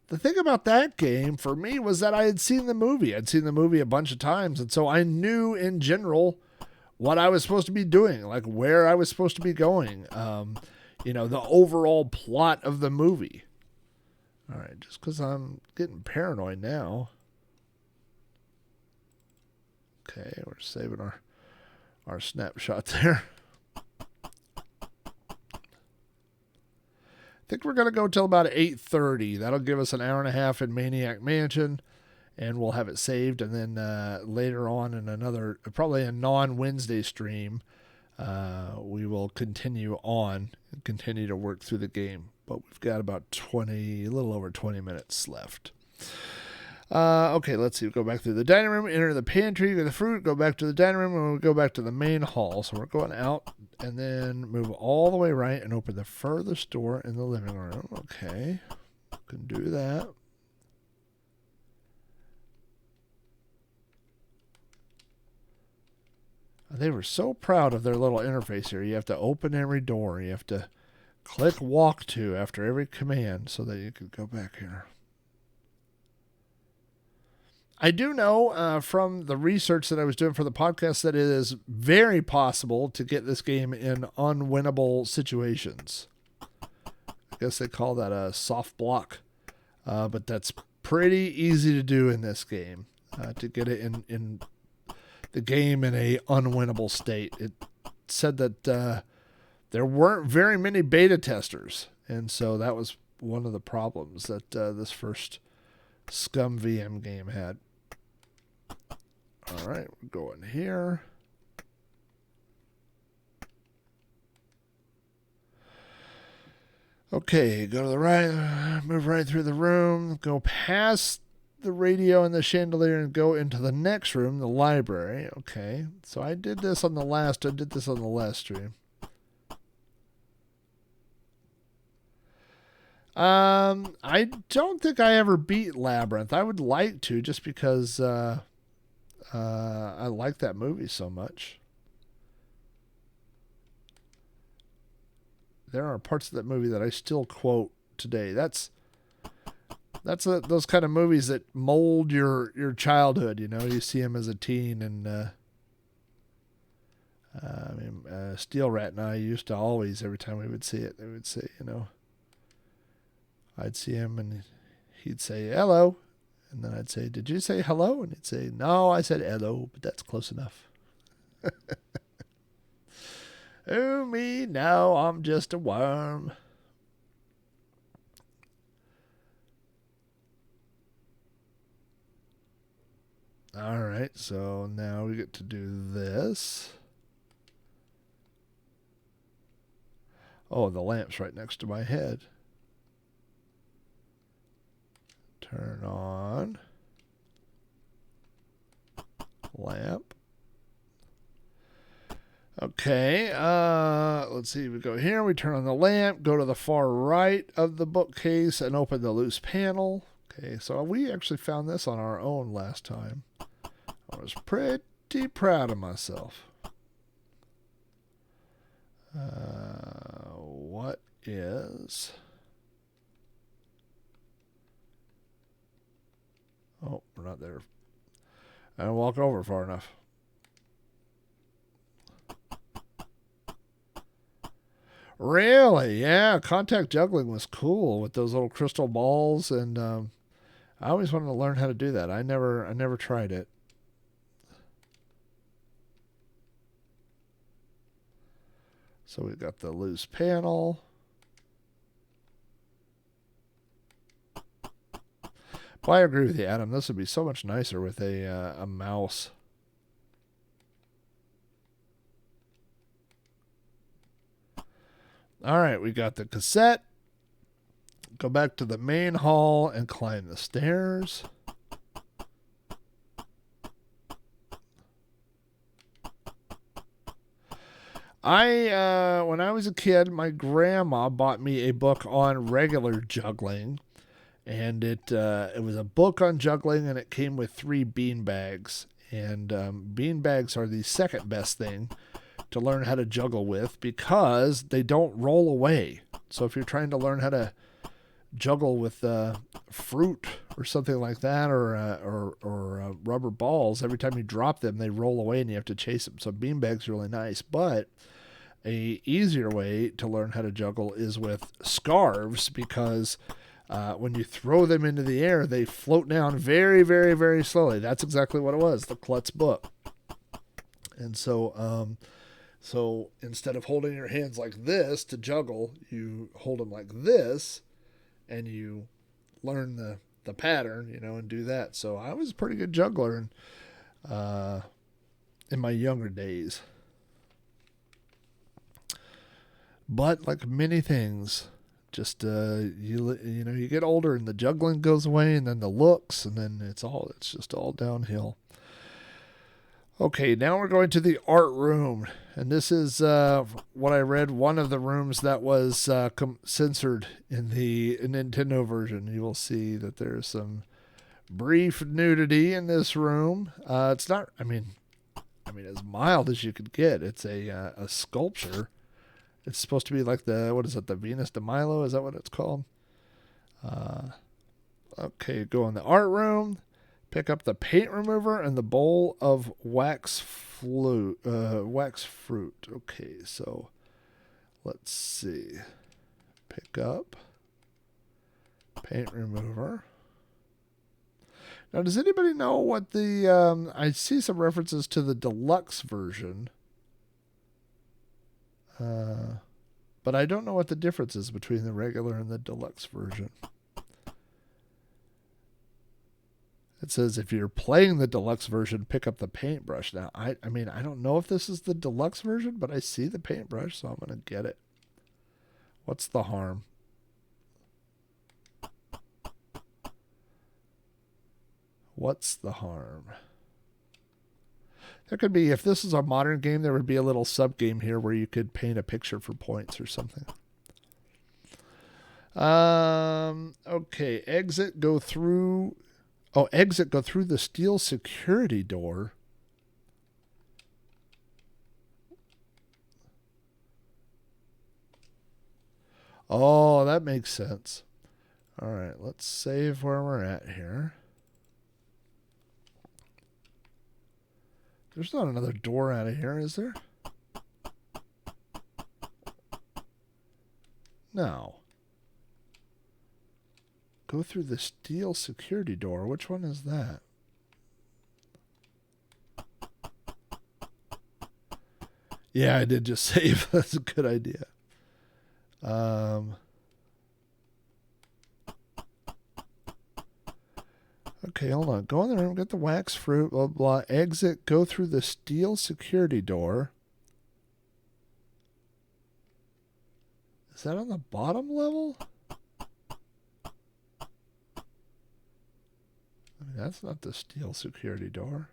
the thing about that game for me was that I had seen the movie. I'd seen the movie a bunch of times, and so I knew in general what I was supposed to be doing, like where I was supposed to be going, the overall plot of the movie. All right, just because I'm getting paranoid now. Okay, we're saving our snapshot there. I think we're going to go till about 8:30. That'll give us an hour and a half in Maniac Mansion, and we'll have it saved. And then later on in another, probably a non-Wednesday stream, we will continue on and continue to work through the game. But we've got about a little over 20 minutes left. Okay, let's see. We'll go back through the dining room, enter the pantry, get the fruit, go back to the dining room, and we'll go back to the main hall. So we're going out and then move all the way right and open the furthest door in the living room. Okay, can do that. They were so proud of their little interface here. You have to open every door. You have to click walk to after every command so that you can go back here. I do know from the research that I was doing for the podcast that it is very possible to get this game in unwinnable situations. I guess they call that a soft block. But that's pretty easy to do in this game, to get it in the game in a unwinnable state. It said that there weren't very many beta testers, and so that was one of the problems that this first Scum VM game had. All right, we're going here. Okay, go to the right, move right through the room, go past the radio and the chandelier and go into the next room, the library. Okay, so I did this on the last stream. I don't think I ever beat Labyrinth. I would like to, just because I like that movie so much. There are parts of that movie that I still quote today. Those kind of movies that mold your childhood. You know, you see them as a teen, and Steel Rat and I used to always, every time we would see it, they would say, you know, I'd see him and he'd say hello, and then I'd say, "Did you say hello?" And he'd say, "No, I said hello, but that's close enough." Oh me, now I'm just a worm. All right, so now we get to do this. Oh, the lamp's right next to my head. Turn on lamp. Okay, let's see. We go here, we turn on the lamp, go to the far right of the bookcase, and open the loose panel. Okay, so we actually found this on our own last time. I was pretty proud of myself. What is... Oh, we're not there. I don't walk over far enough. Really? Yeah, contact juggling was cool with those little crystal balls, and I always wanted to learn how to do that. I never tried it. So we've got the loose panel. Well, I agree with you, Adam. This would be so much nicer with a mouse. All right, we got the cassette. Go back to the main hall and climb the stairs. When I was a kid, my grandma bought me a book on regular juggling, and it was a book on juggling, and it came with 3 bean bags. And bean bags are the second best thing to learn how to juggle with because they don't roll away. So if you're trying to learn how to juggle with fruit or something like that, or rubber balls, every time you drop them, they roll away and you have to chase them. So bean bags are really nice, but a easier way to learn how to juggle is with scarves, because when you throw them into the air, they float down very, very, very slowly. That's exactly what it was, the Klutz book. And so instead of holding your hands like this to juggle, you hold them like this, and you learn the pattern, you know, and do that. So I was a pretty good juggler in my younger days. But like many things, just you get older and the juggling goes away, and then the looks, and then it's just all downhill. Okay, now we're going to the art room, and this is what I read, one of the rooms that was censored in the Nintendo version. You will see that there's some brief nudity in this room. It's not, I mean, as mild as you could get. It's a sculpture. It's supposed to be like the Venus de Milo? Is that what it's called? Okay, go in the art room. Pick up the paint remover and the bowl of wax fruit. Okay, so let's see. Pick up paint remover. Now, does anybody know what I see some references to the deluxe version. But I don't know what the difference is between the regular and the deluxe version. It says if you're playing the deluxe version, pick up the paintbrush. Now, I don't know if this is the deluxe version, but I see the paintbrush, so I'm going to get it. What's the harm? What's the harm? There could be, if this is a modern game, there would be a little sub-game here where you could paint a picture for points or something. Okay. Exit, go through. Oh, exit, go through the steel security door. Oh, that makes sense. All right, let's save where we're at here. There's not another door out of here, is there? No. Go through the steel security door. Which one is that? Yeah, I did just save. That's a good idea. Okay, hold on. Go in the room, get the wax fruit, blah, blah. Exit, go through the steel security door. Is that on the bottom level? I mean, that's not the steel security door.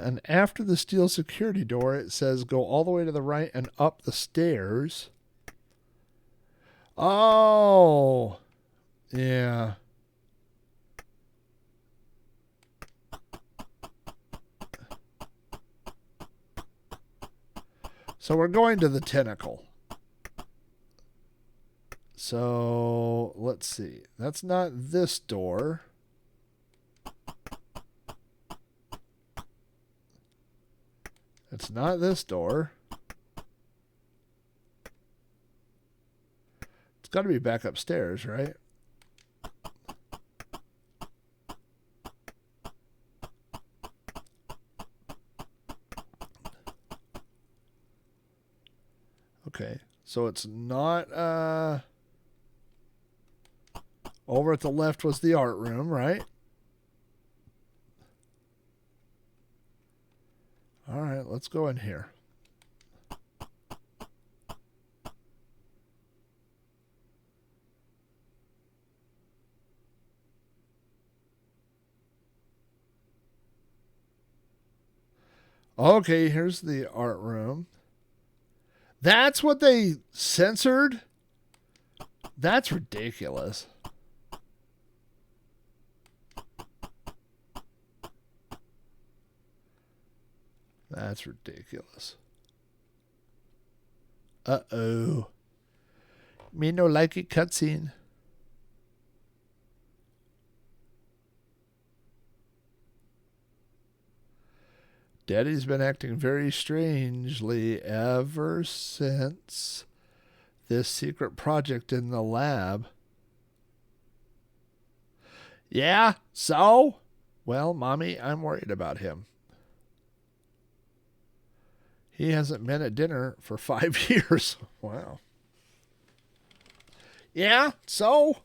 And after the steel security door, it says go all the way to the right and up the stairs. Oh, yeah. So we're going to the tentacle. So let's see. That's not this door. It's not this door. It's got to be back upstairs, right? Okay. So it's not over at the left was the art room, right? All right, let's go in here. Okay, here's the art room. That's what they censored? That's ridiculous. That's ridiculous. Uh-oh. Me no like it cutscene. Daddy's been acting very strangely ever since this secret project in the lab. Yeah, so? Well, Mommy, I'm worried about him. He hasn't been at dinner for 5 years. Wow. Yeah, so?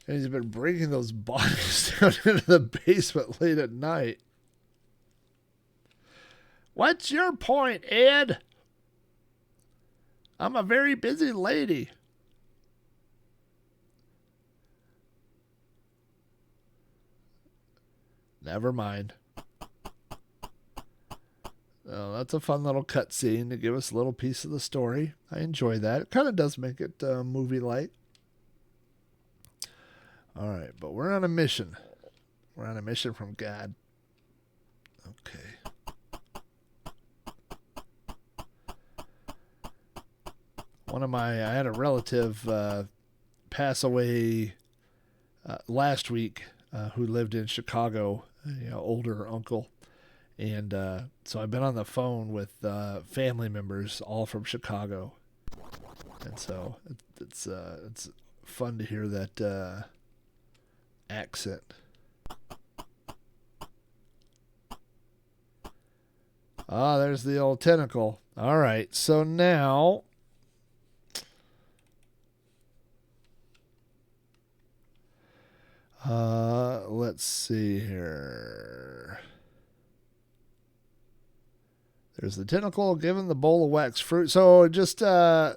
And he's been bringing those bodies down into the basement late at night. What's your point, Ed? I'm a very busy lady. Never mind. Oh, that's a fun little cutscene to give us a little piece of the story. I enjoy that. It kind of does make it movie-like. All right, but we're on a mission. We're on a mission from God. Okay. I had a relative pass away last week who lived in Chicago, older uncle. And so I've been on the phone with family members all from Chicago. And so it's fun to hear that accent. Ah, there's the old tentacle. All right, so now let's see here. There's the tentacle given the bowl of wax fruit. So just so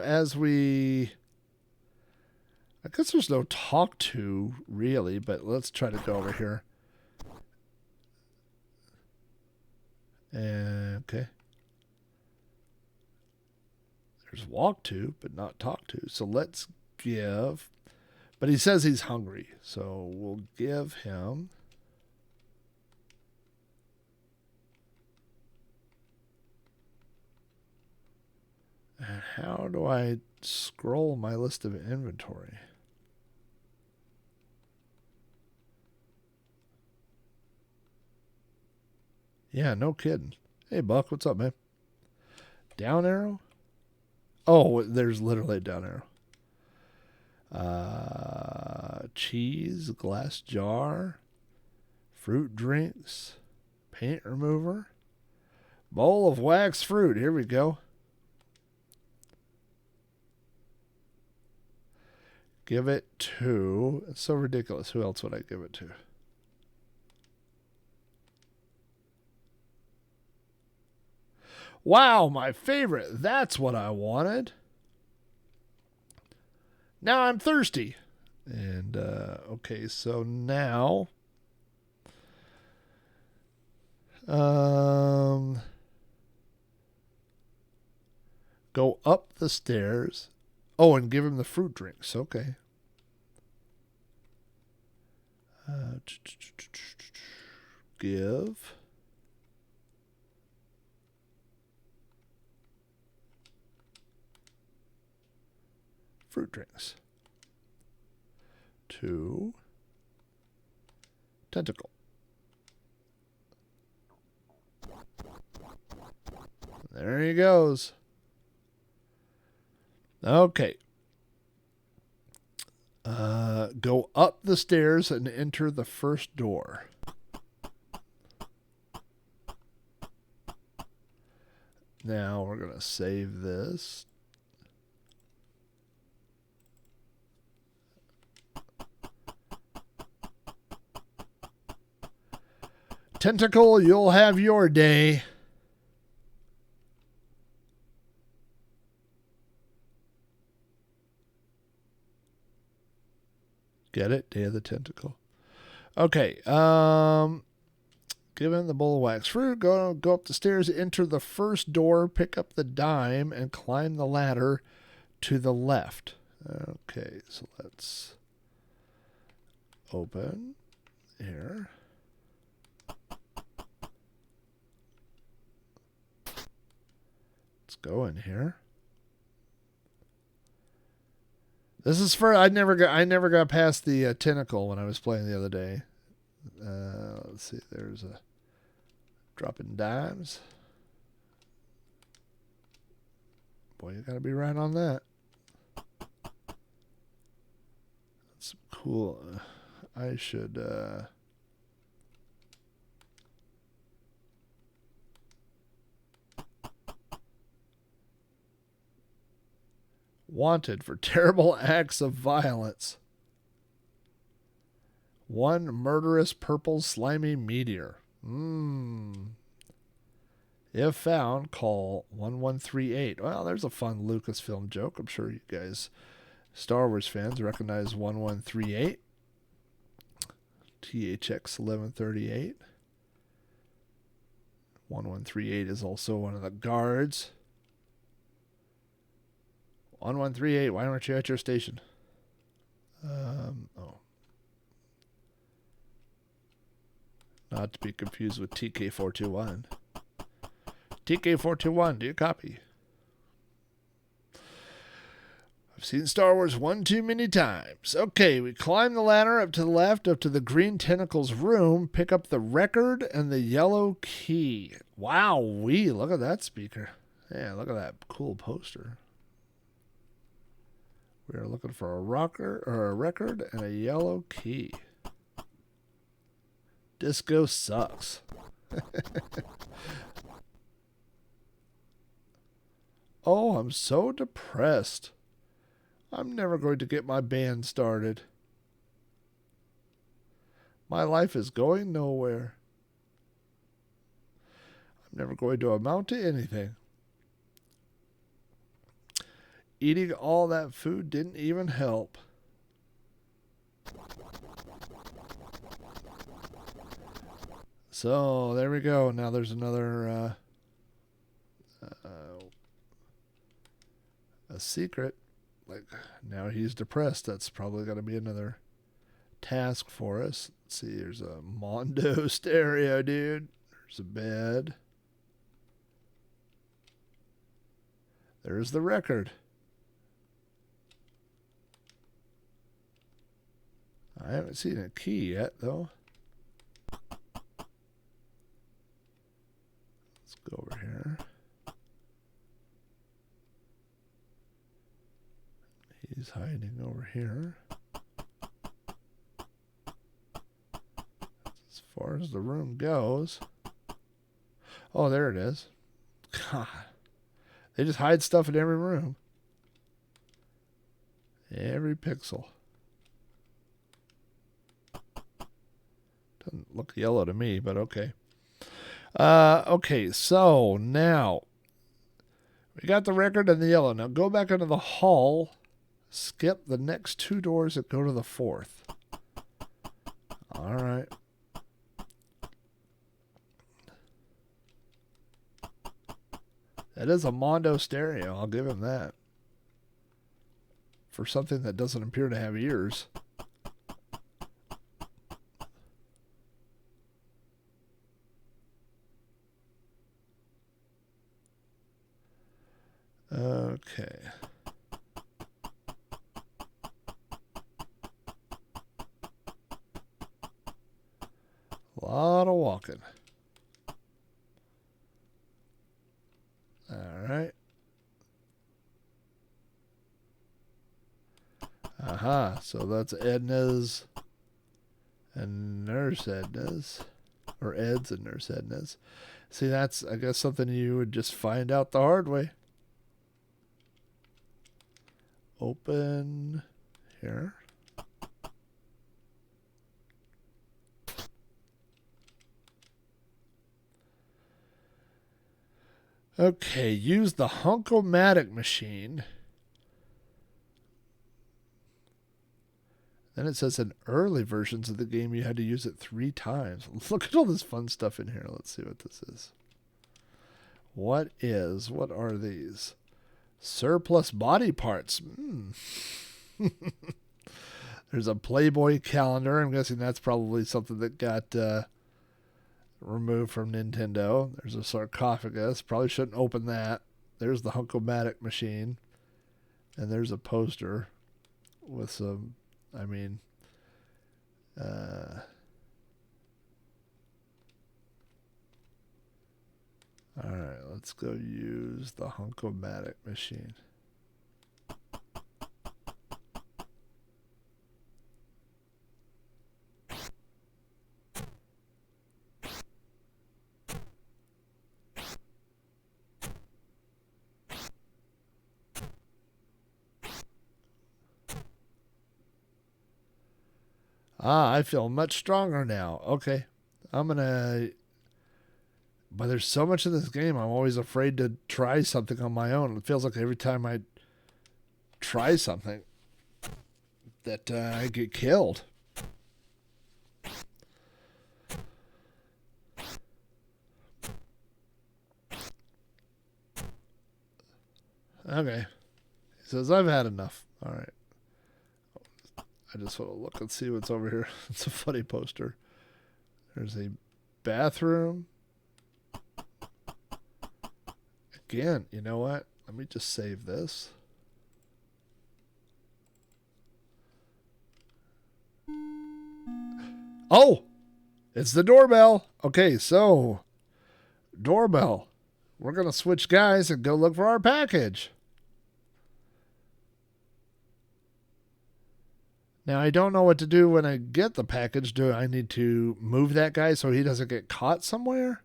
as we I guess there's no talk to, really, but let's try to go over here. Okay. There's walk to, but not talk to. So let's give... But he says he's hungry, so we'll give him... And how do I scroll my list of inventory? Yeah, no kidding. Hey, Buck, what's up, man? Down arrow? Oh, there's literally a down arrow. Cheese, glass jar, fruit drinks, paint remover, bowl of wax fruit. Here we go. Give it to... It's so ridiculous. Who else would I give it to? Wow, my favorite. That's what I wanted. Now I'm thirsty. And, okay, so now... go up the stairs. Oh, and give him the fruit drinks. Okay. Give... fruit drinks to Tentacle. There he goes. Okay. Go up the stairs and enter the first door. Now we're going to save this. Tentacle, you'll have your day. Get it? Day of the Tentacle. Okay. Give him the bowl of wax fruit. Go up the stairs, enter the first door, pick up the dime, and climb the ladder to the left. Okay, so let's open here. Let's go in here. This is for I never got past the tentacle when I was playing the other day. Let's see. There's a dropping dimes. Boy, you gotta be right on that. That's cool. I should. Wanted for terrible acts of violence. One murderous purple slimy meteor. If found, call 1138. Well, there's a fun Lucasfilm joke. I'm sure you guys, Star Wars fans, recognize 1138. THX 1138. 1138 is also one of the guards. 1138, why aren't you at your station? Oh. Not to be confused with TK421. TK421, do you copy? I've seen Star Wars one too many times. Okay, we climb the ladder up to the left, up to the green tentacles room, pick up the record and the yellow key. Wow-wee, look at that speaker. Yeah, look at that cool poster. We are looking for a record and a yellow key. Disco sucks. Oh, I'm so depressed. I'm never going to get my band started. My life is going nowhere. I'm never going to amount to anything. Eating all that food didn't even help. So there we go. Now there's another a secret. Like now he's depressed. That's probably going to be another task for us. Let's see. There's a Mondo stereo, dude. There's a bed. There's the record. I haven't seen a key yet, though. Let's go over here. He's hiding over here. As far as the room goes. Oh, there it is. God. They just hide stuff in every room. Every pixel. Doesn't look yellow to me, but okay. Okay, so now we got the record and the yellow. Now go back into the hall. Skip the next two doors and go to the fourth. All right. That is a Mondo stereo. I'll give him that. For something that doesn't appear to have ears. Okay. A lot of walking. All right. Aha. So that's Edna's and Nurse Edna's. Or Ed's and Nurse Edna's. See, that's, I guess, something you would just find out the hard way. Open here. Okay, use the Hunkomatic machine. Then it says in early versions of the game you had to use it 3 times. Look at all this fun stuff in here. Let's see what this is. What are these? Surplus body parts. There's a Playboy calendar. I'm guessing that's probably something that got removed from Nintendo. There's a sarcophagus. Probably shouldn't open that. There's the Hunkomatic machine. And there's a poster with some, I mean, all right, let's go use the Hunkomatic machine. I feel much stronger now. Okay. But there's so much in this game, I'm always afraid to try something on my own. It feels like every time I try something that I get killed. Okay. He says, I've had enough. All right. I just want to look and see what's over here. It's a funny poster. There's a bathroom. Again, you know what? Let me just save this. Oh! It's the doorbell. Okay, so doorbell. We're going to switch guys and go look for our package. Now, I don't know what to do when I get the package. Do I need to move that guy so he doesn't get caught somewhere?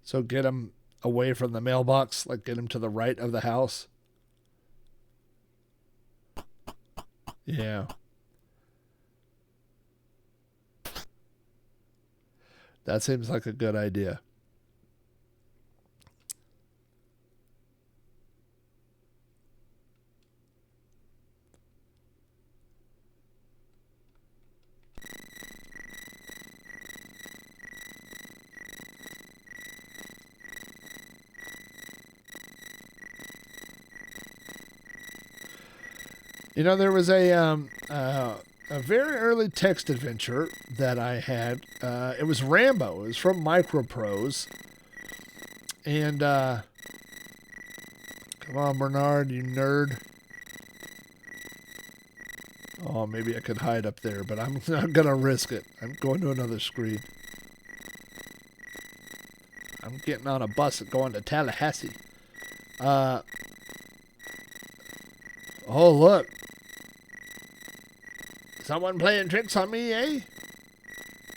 So get him away from the mailbox, like get him to the right of the house. Yeah. That seems like a good idea. You know, there was a very early text adventure that I had. It was Rambo. It was from Microprose. And, come on, Bernard, you nerd. Oh, maybe I could hide up there, but I'm not going to risk it. I'm going to another screen. I'm getting on a bus and going to Tallahassee. Oh, look. Someone playing tricks on me, eh?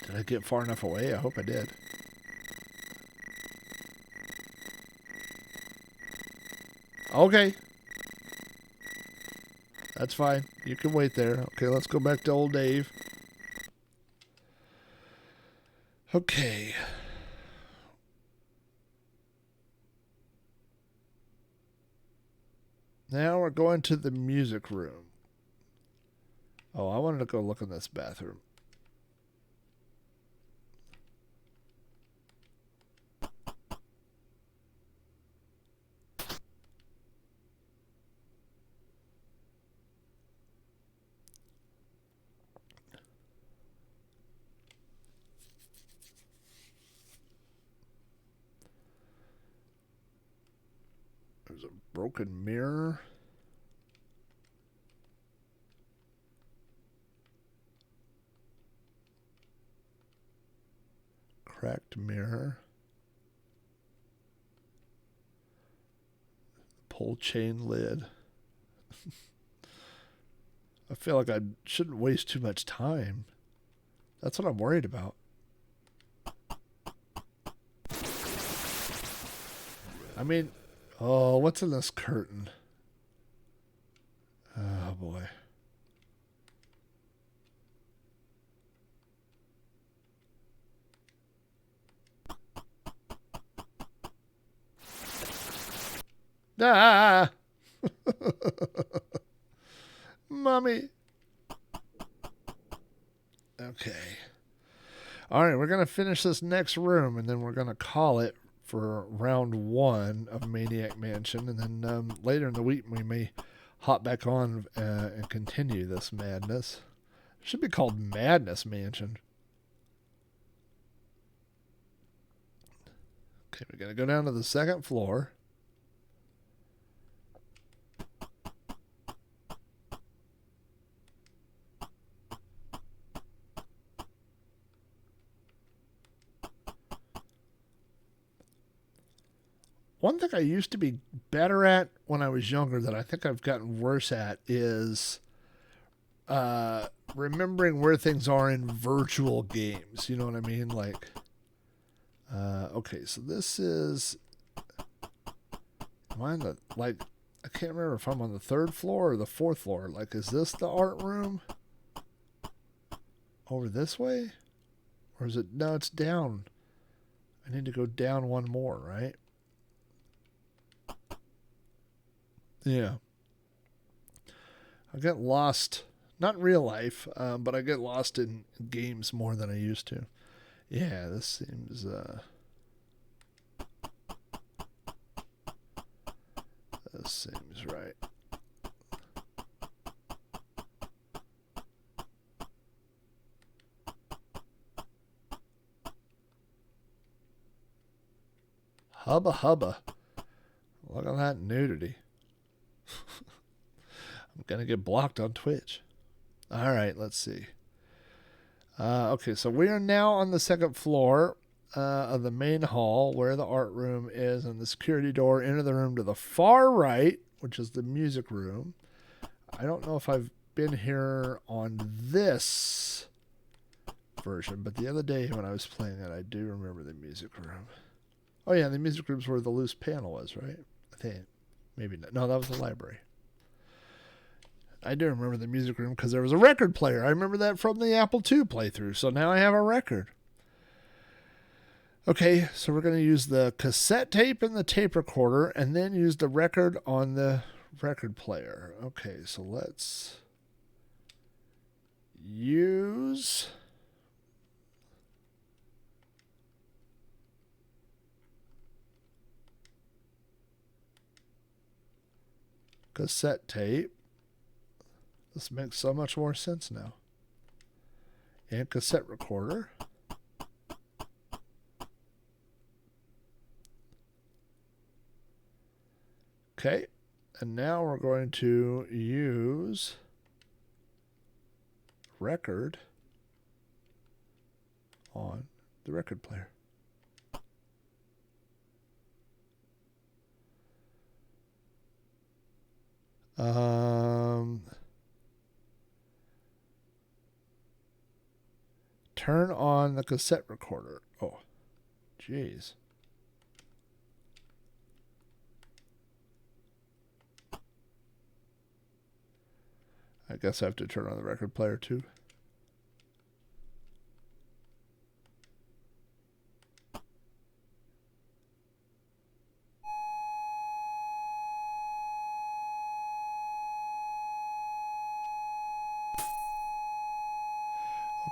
Did I get far enough away? I hope I did. Okay. That's fine. You can wait there. Okay, let's go back to old Dave. Okay. Now we're going to the music room. Oh, I wanted to go look in this bathroom. There's a broken mirror. Cracked mirror. Pull chain lid. I feel like I shouldn't waste too much time. That's what I'm worried about. I mean, oh, what's in this curtain? Oh, boy. Ah! Mommy. Okay. All right, we're going to finish this next room, and then we're going to call it for round 1 of Maniac Mansion. And then later in the week, we may hop back on and continue this madness. It should be called Madness Mansion. Okay, we're going to go down to the 2nd floor. One thing I used to be better at when I was younger that I think I've gotten worse at is remembering where things are in virtual games. You know what I mean? Like, okay, so this is... Am I on the... Like, I can't remember if I'm on the 3rd floor or the 4th floor. Like, is this the art room? Over this way? Or is it... No, it's down. I need to go down one more, right? Yeah. I get lost, not in real life, but I get lost in games more than I used to. Yeah, this seems, this seems right. Hubba hubba. Look at that nudity. I'm going to get blocked on Twitch. All right, let's see. Okay, so we are now on the 2nd floor of the main hall where the art room is, and the security door into the room to the far right, which is the music room. I don't know if I've been here on this version, but the other day when I was playing it, I do remember the music room. Oh, yeah, the music room's where the loose panel was, right? I think. Maybe not. No, that was the library. I do remember the music room because there was a record player. I remember that from the Apple II playthrough. So now I have a record. Okay, so we're going to use the cassette tape and the tape recorder and then use the record on the record player. Okay, so let's use cassette tape. This makes so much more sense now. And cassette recorder. Okay, and now we're going to use record on the record player. Turn on the cassette recorder. Oh, jeez. I guess I have to turn on the record player too.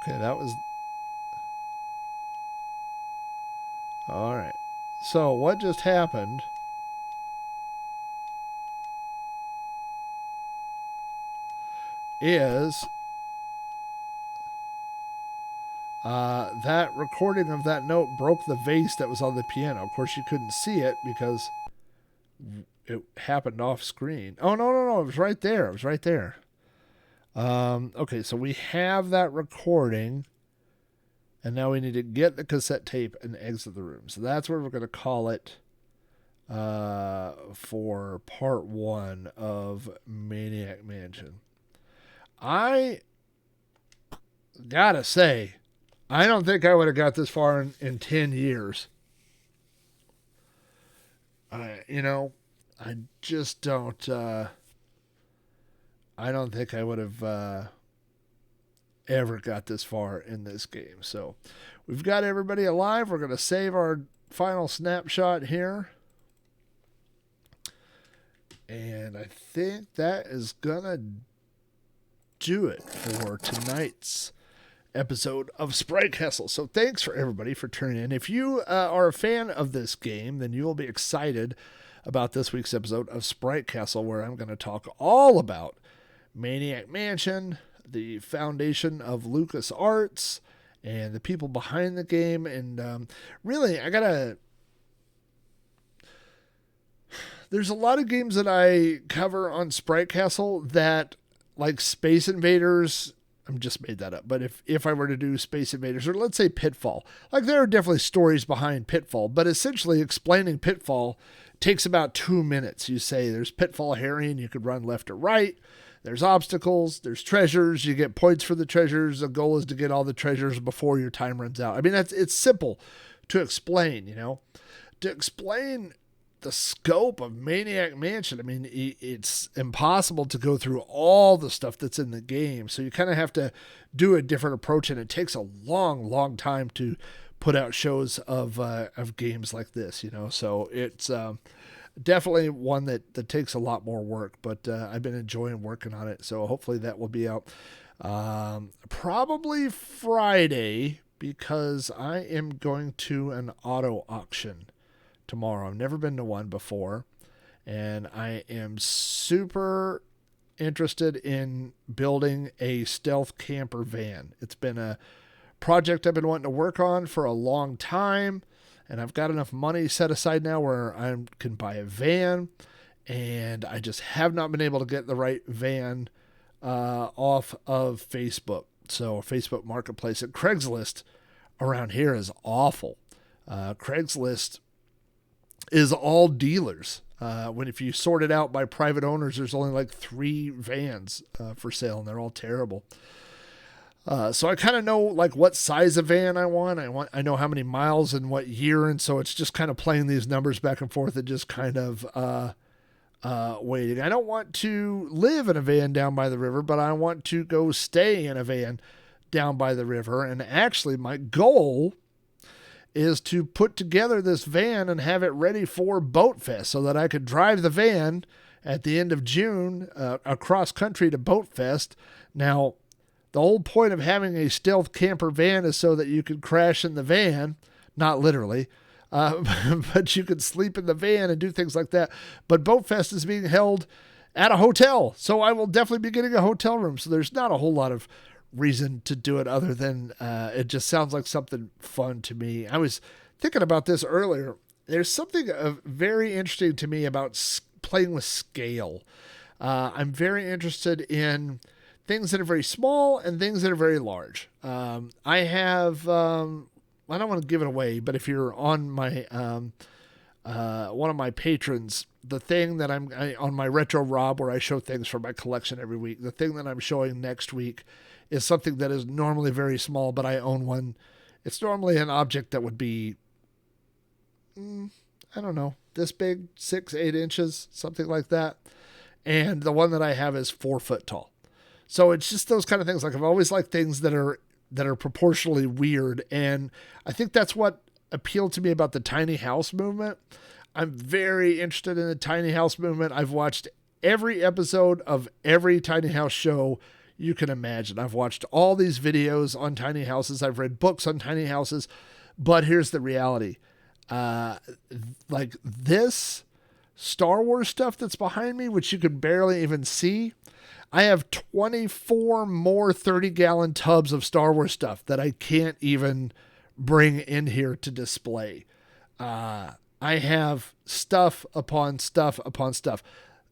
Okay, that was... All right. So what just happened is that recording of that note broke the vase that was on the piano. Of course, you couldn't see it because it happened off screen. Oh, no. It was right there. It was right there. Okay, so we have that recording. And now we need to get the cassette tape and exit the room. So that's where we're going to call it for part 1 of Maniac Mansion. I gotta say, I don't think I would have got this far in 10 years. I just don't. I don't think I would have ever got this far in this game. So we've got everybody alive. We're going to save our final snapshot here. And I think that is going to do it for tonight's episode of Sprite Castle. So thanks for everybody for tuning in. If you are a fan of this game, then you will be excited about this week's episode of Sprite Castle, where I'm going to talk all about Maniac Mansion, the foundation of LucasArts, and the people behind the game. And really, there's a lot of games that I cover on Sprite Castle that, like Space Invaders, I'm just made that up, but if I were to do Space Invaders, or let's say Pitfall, like there are definitely stories behind Pitfall, but essentially explaining Pitfall takes about 2 minutes. You say there's Pitfall Harry and you could run left or right. There's obstacles, there's treasures, you get points for the treasures. The goal is to get all the treasures before your time runs out. I mean, it's simple to explain, to explain the scope of Maniac Mansion. I mean, it's impossible to go through all the stuff that's in the game. So you kind of have to do a different approach, and it takes a long, long time to put out shows of games like this, So it's definitely one that takes a lot more work, but I've been enjoying working on it. So hopefully that will be out probably Friday, because I am going to an auto auction tomorrow. I've never been to one before, and I am super interested in building a stealth camper van. It's been a project I've been wanting to work on for a long time, and I've got enough money set aside now where I can buy a van, and I just have not been able to get the right van off of Facebook. So Facebook Marketplace and Craigslist around here is awful. Craigslist is all dealers. If you sort it out by private owners, there's only like 3 vans for sale, and they're all terrible. So I kind of know like what size of van I want. I know how many miles and what year, and so it's just kind of playing these numbers back and forth and just kind of waiting. I don't want to live in a van down by the river, but I want to go stay in a van down by the river. And actually, my goal is to put together this van and have it ready for Boat Fest so that I could drive the van at the end of June across country to Boat Fest. Now, the whole point of having a stealth camper van is so that you could crash in the van, not literally, but you could sleep in the van and do things like that. But Boat Fest is being held at a hotel, so I will definitely be getting a hotel room. So there's not a whole lot of reason to do it other than it just sounds like something fun to me. I was thinking about this earlier. There's something very interesting to me about playing with scale. I'm very interested in things that are very small and things that are very large. I have, I don't want to give it away, but if you're on my, one of my patrons, the thing that on my Retro Rob, where I show things from my collection every week, the thing that I'm showing next week is something that is normally very small, but I own one. It's normally an object that would be, I don't know, this big, 6-8 inches, something like that. And the one that I have is 4 foot tall. So it's just those kind of things. Like, I've always liked things that are proportionally weird. And I think that's what appealed to me about the tiny house movement. I'm very interested in the tiny house movement. I've watched every episode of every tiny house show you can imagine. I've watched all these videos on tiny houses. I've read books on tiny houses. But here's the reality. Like this Star Wars stuff that's behind me, which you could barely even see, I have 24 more 30-gallon tubs of Star Wars stuff that I can't even bring in here to display. I have stuff upon stuff upon stuff.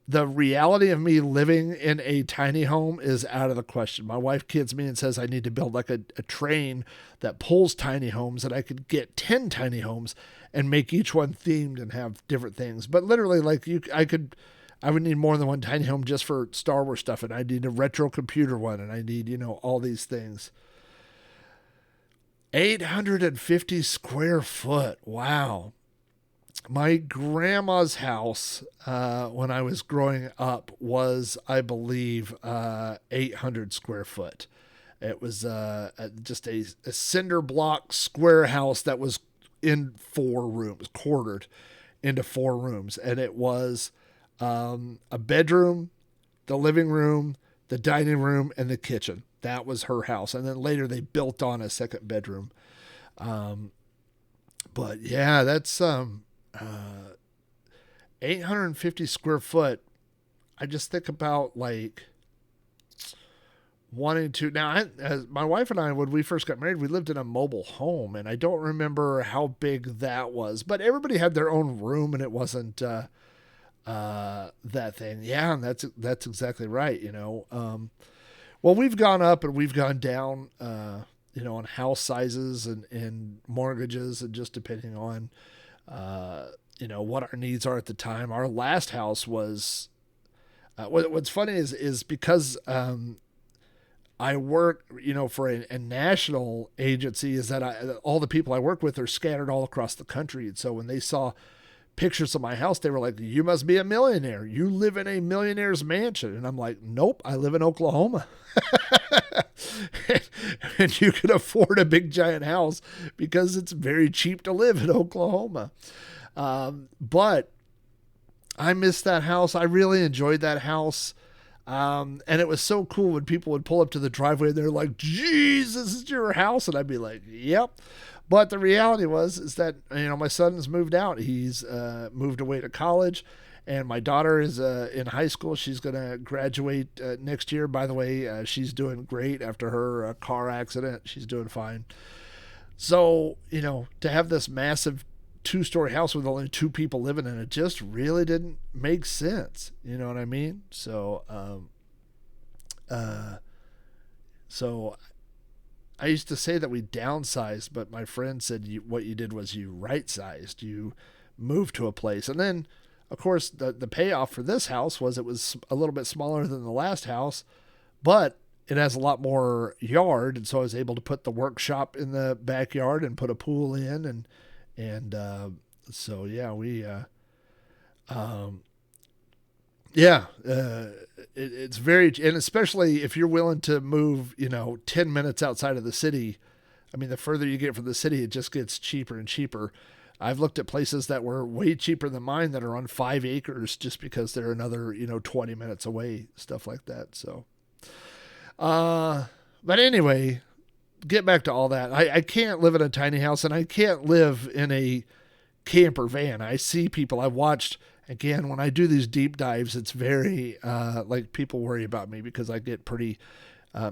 The reality of me living in a tiny home is out of the question. My wife kids me and says I need to build like a train that pulls tiny homes, and I could get 10 tiny homes and make each one themed and have different things. But literally, like I would need more than one tiny home just for Star Wars stuff, and I need a retro computer one, and I need, all these things. 850 square foot. Wow. My grandma's house, when I was growing up, was, I believe, 800 square foot. It was just a cinder block square house that was in 4 rooms, quartered into 4 rooms. And it was a bedroom, the living room, the dining room, and the kitchen. That was her house. And then later they built on a second bedroom. But yeah, that's 850 square foot. I just think about like wanting to. Now, as my wife and I, when we first got married, we lived in a mobile home, and I don't remember how big that was, but everybody had their own room, and it wasn't that thing. Yeah, and that's exactly right. Well, we've gone up and we've gone down, on house sizes and mortgages, and just depending on, what our needs are at the time. Our last house was, what's funny is because, I work, for a national agency, is that all the people I work with are scattered all across the country. And so when they saw pictures of my house, they were like, "You must be a millionaire. You live in a millionaire's mansion." And I'm like, "Nope, I live in Oklahoma." And you can afford a big giant house because it's very cheap to live in Oklahoma. But I miss that house. I really enjoyed that house. And it was so cool when people would pull up to the driveway and they're like, "Geez, this is your house." And I'd be like, "Yep." But the reality is that, my son's moved out. He's moved away to college, and my daughter is in high school. She's going to graduate next year. By the way, she's doing great after her car accident. She's doing fine. So, to have this massive 2-story house with only 2 people living in it just really didn't make sense. You know what I mean? So, I used to say that we downsized, but my friend said what you did was you right-sized. You moved to a place. And then, of course, the payoff for this house was it was a little bit smaller than the last house, but it has a lot more yard. And so I was able to put the workshop in the backyard and put a pool in. So, yeah, it's very, and especially if you're willing to move, 10 minutes outside of the city, I mean, the further you get from the city, it just gets cheaper and cheaper. I've looked at places that were way cheaper than mine that are on 5 acres just because they're another, 20 minutes away, stuff like that. So, but anyway, get back to all that. I can't live in a tiny house, and I can't live in a camper van. I see people I've watched. Again, when I do these deep dives, it's very, like people worry about me because I get pretty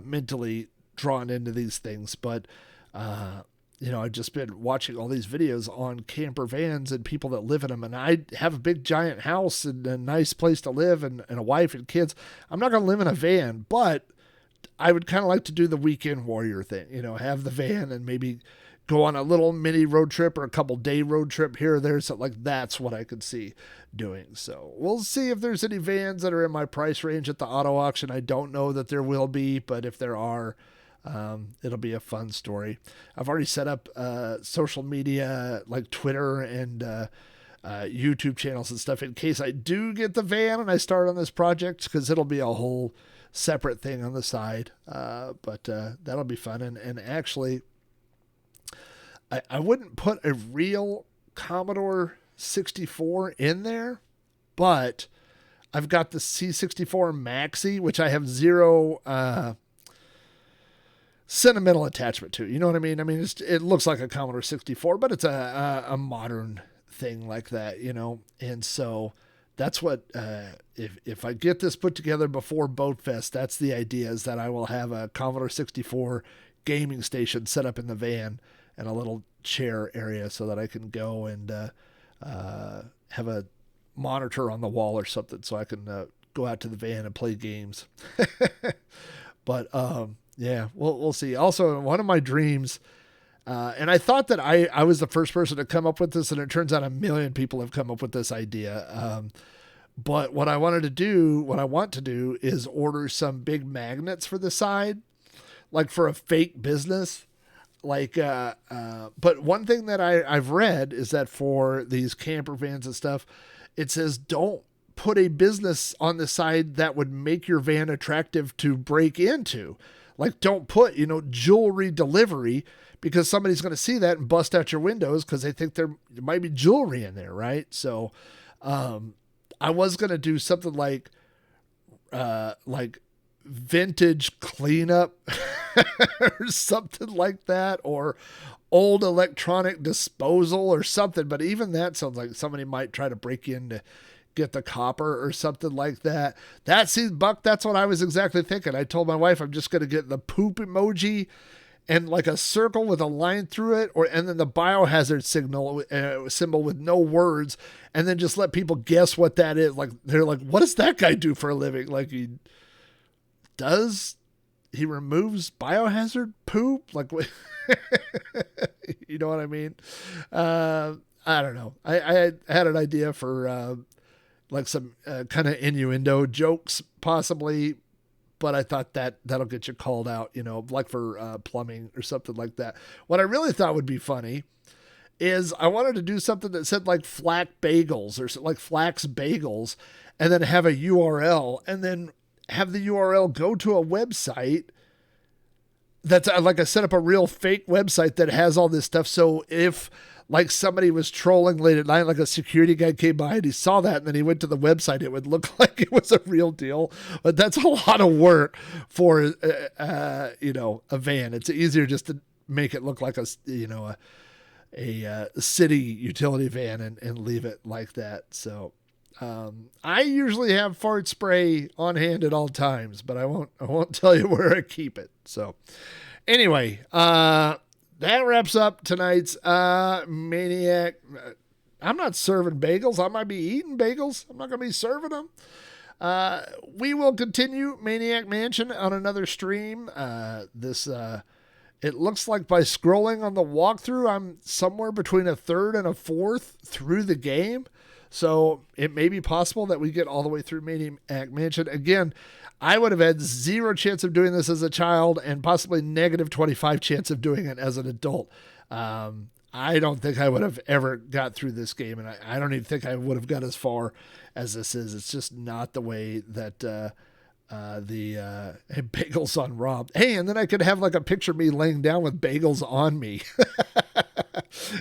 mentally drawn into these things. But, I've just been watching all these videos on camper vans and people that live in them. And I have a big giant house and a nice place to live and a wife and kids. I'm not going to live in a van, but I would kind of like to do the weekend warrior thing, have the van and maybe go on a little mini road trip or a couple day road trip here or there. So like, that's what I could see doing. So we'll see if there's any vans that are in my price range at the auto auction. I don't know that there will be, but if there are, it'll be a fun story. I've already set up, social media like Twitter and, YouTube channels and stuff in case I do get the van and I start on this project, because it'll be a whole separate thing on the side. But that'll be fun. And actually, I wouldn't put a real Commodore 64 in there, but I've got the C64 Maxi, which I have zero sentimental attachment to. You know what I mean? I mean, it looks like a Commodore 64, but it's a modern thing like that, And so that's what, if I get this put together before Boat Fest, that's the idea, is that I will have a Commodore 64 gaming station set up in the van and a little chair area so that I can go and have a monitor on the wall or something so I can go out to the van and play games. But yeah, we'll see. Also, one of my dreams, and I thought that I was the first person to come up with this, and it turns out a million people have come up with this idea. But what I want to do is order some big magnets for the side, like for a fake business. But one thing that I've read is that for these camper vans and stuff, it says don't put a business on the side that would make your van attractive to break into. Like, don't put, jewelry delivery, because somebody's going to see that and bust out your windows because they think there might be jewelry in there, right? So I was going to do something like vintage cleanup or something like that, or old electronic disposal or something. But even that sounds like somebody might try to break in to get the copper or something like that. Buck, that's what I was exactly thinking. I told my wife I'm just going to get the poop emoji and like a circle with a line through it, and then the biohazard symbol with no words, and then just let people guess what that is. Like, they're like, what does that guy do for a living? Like, he removes biohazard poop? Like, you know what I mean? I don't know. I had an idea for like some kind of innuendo jokes possibly, but I thought that'll get you called out, like for plumbing or something like that. What I really thought would be funny is I wanted to do something that said like Flack bagels or like Flack's bagels, and then have a URL, and then have the URL go to a website that's like I set up a real fake website that has all this stuff. So if like somebody was trolling late at night, like a security guy came by and he saw that and then he went to the website, it would look like it was a real deal. But that's a lot of work for, a van. It's easier just to make it look like a city utility van and leave it like that. So I usually have fart spray on hand at all times, but I won't tell you where I keep it. So anyway, that wraps up tonight's Maniac. I'm not serving bagels. I might be eating bagels. I'm not going to be serving them. We will continue Maniac Mansion on another stream. It looks like by scrolling on the walkthrough, I'm somewhere between a third and a fourth through the game. So it may be possible that we get all the way through Maniac Mansion. Again, I would have had 0 chance of doing this as a child and possibly negative 25 chance of doing it as an adult. I don't think I would have ever got through this game, and I don't even think I would have got as far as this is. It's just not the way that bagels on Rob. Hey, and then I could have like a picture of me laying down with bagels on me.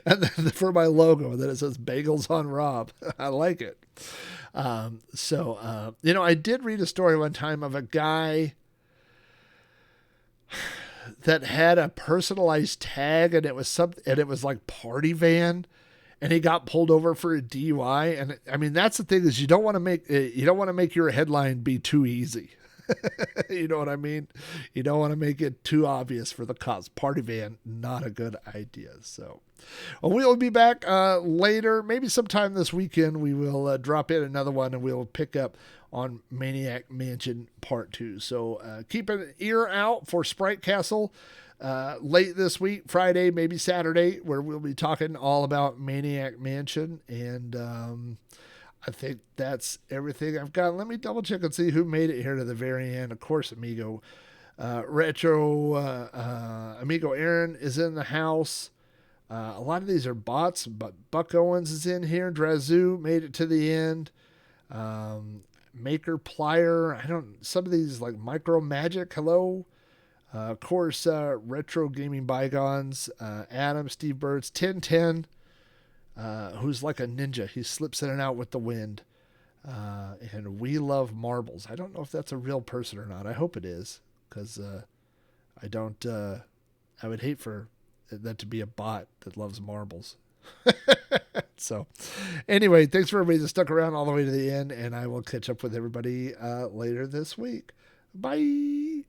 And then for my logo, then it says bagels on Rob. I like it. I did read a story one time of a guy that had a personalized tag, and it was like party van, and he got pulled over for a DUI. And I mean, that's the thing, is you don't want to make your headline be too easy. You know what I mean? You don't want to make it too obvious for the cops. Party van, not a good idea. So, well, we'll be back later, maybe sometime this weekend. We will drop in another one, and we'll pick up on Maniac Mansion Part 2. So keep an ear out for Sprite Castle late this week, Friday, maybe Saturday, where we'll be talking all about Maniac Mansion. And I think that's everything I've got. Let me double check and see who made it here to the very end. Of course, Amigo Amigo Aaron is in the house. A lot of these are bots, but Buck Owens is in here. Drazoo made it to the end. Maker Plier. Some of these like Micro Magic. Hello. Of course, Retro Gaming Bygones. Adam, Steve Birds, 1010. Who's like a ninja. He slips in and out with the wind. And We Love Marbles. I don't know if that's a real person or not. I hope it is, because I would hate for that to be a bot that loves marbles. So anyway, thanks for everybody that stuck around all the way to the end, and I will catch up with everybody later this week. Bye.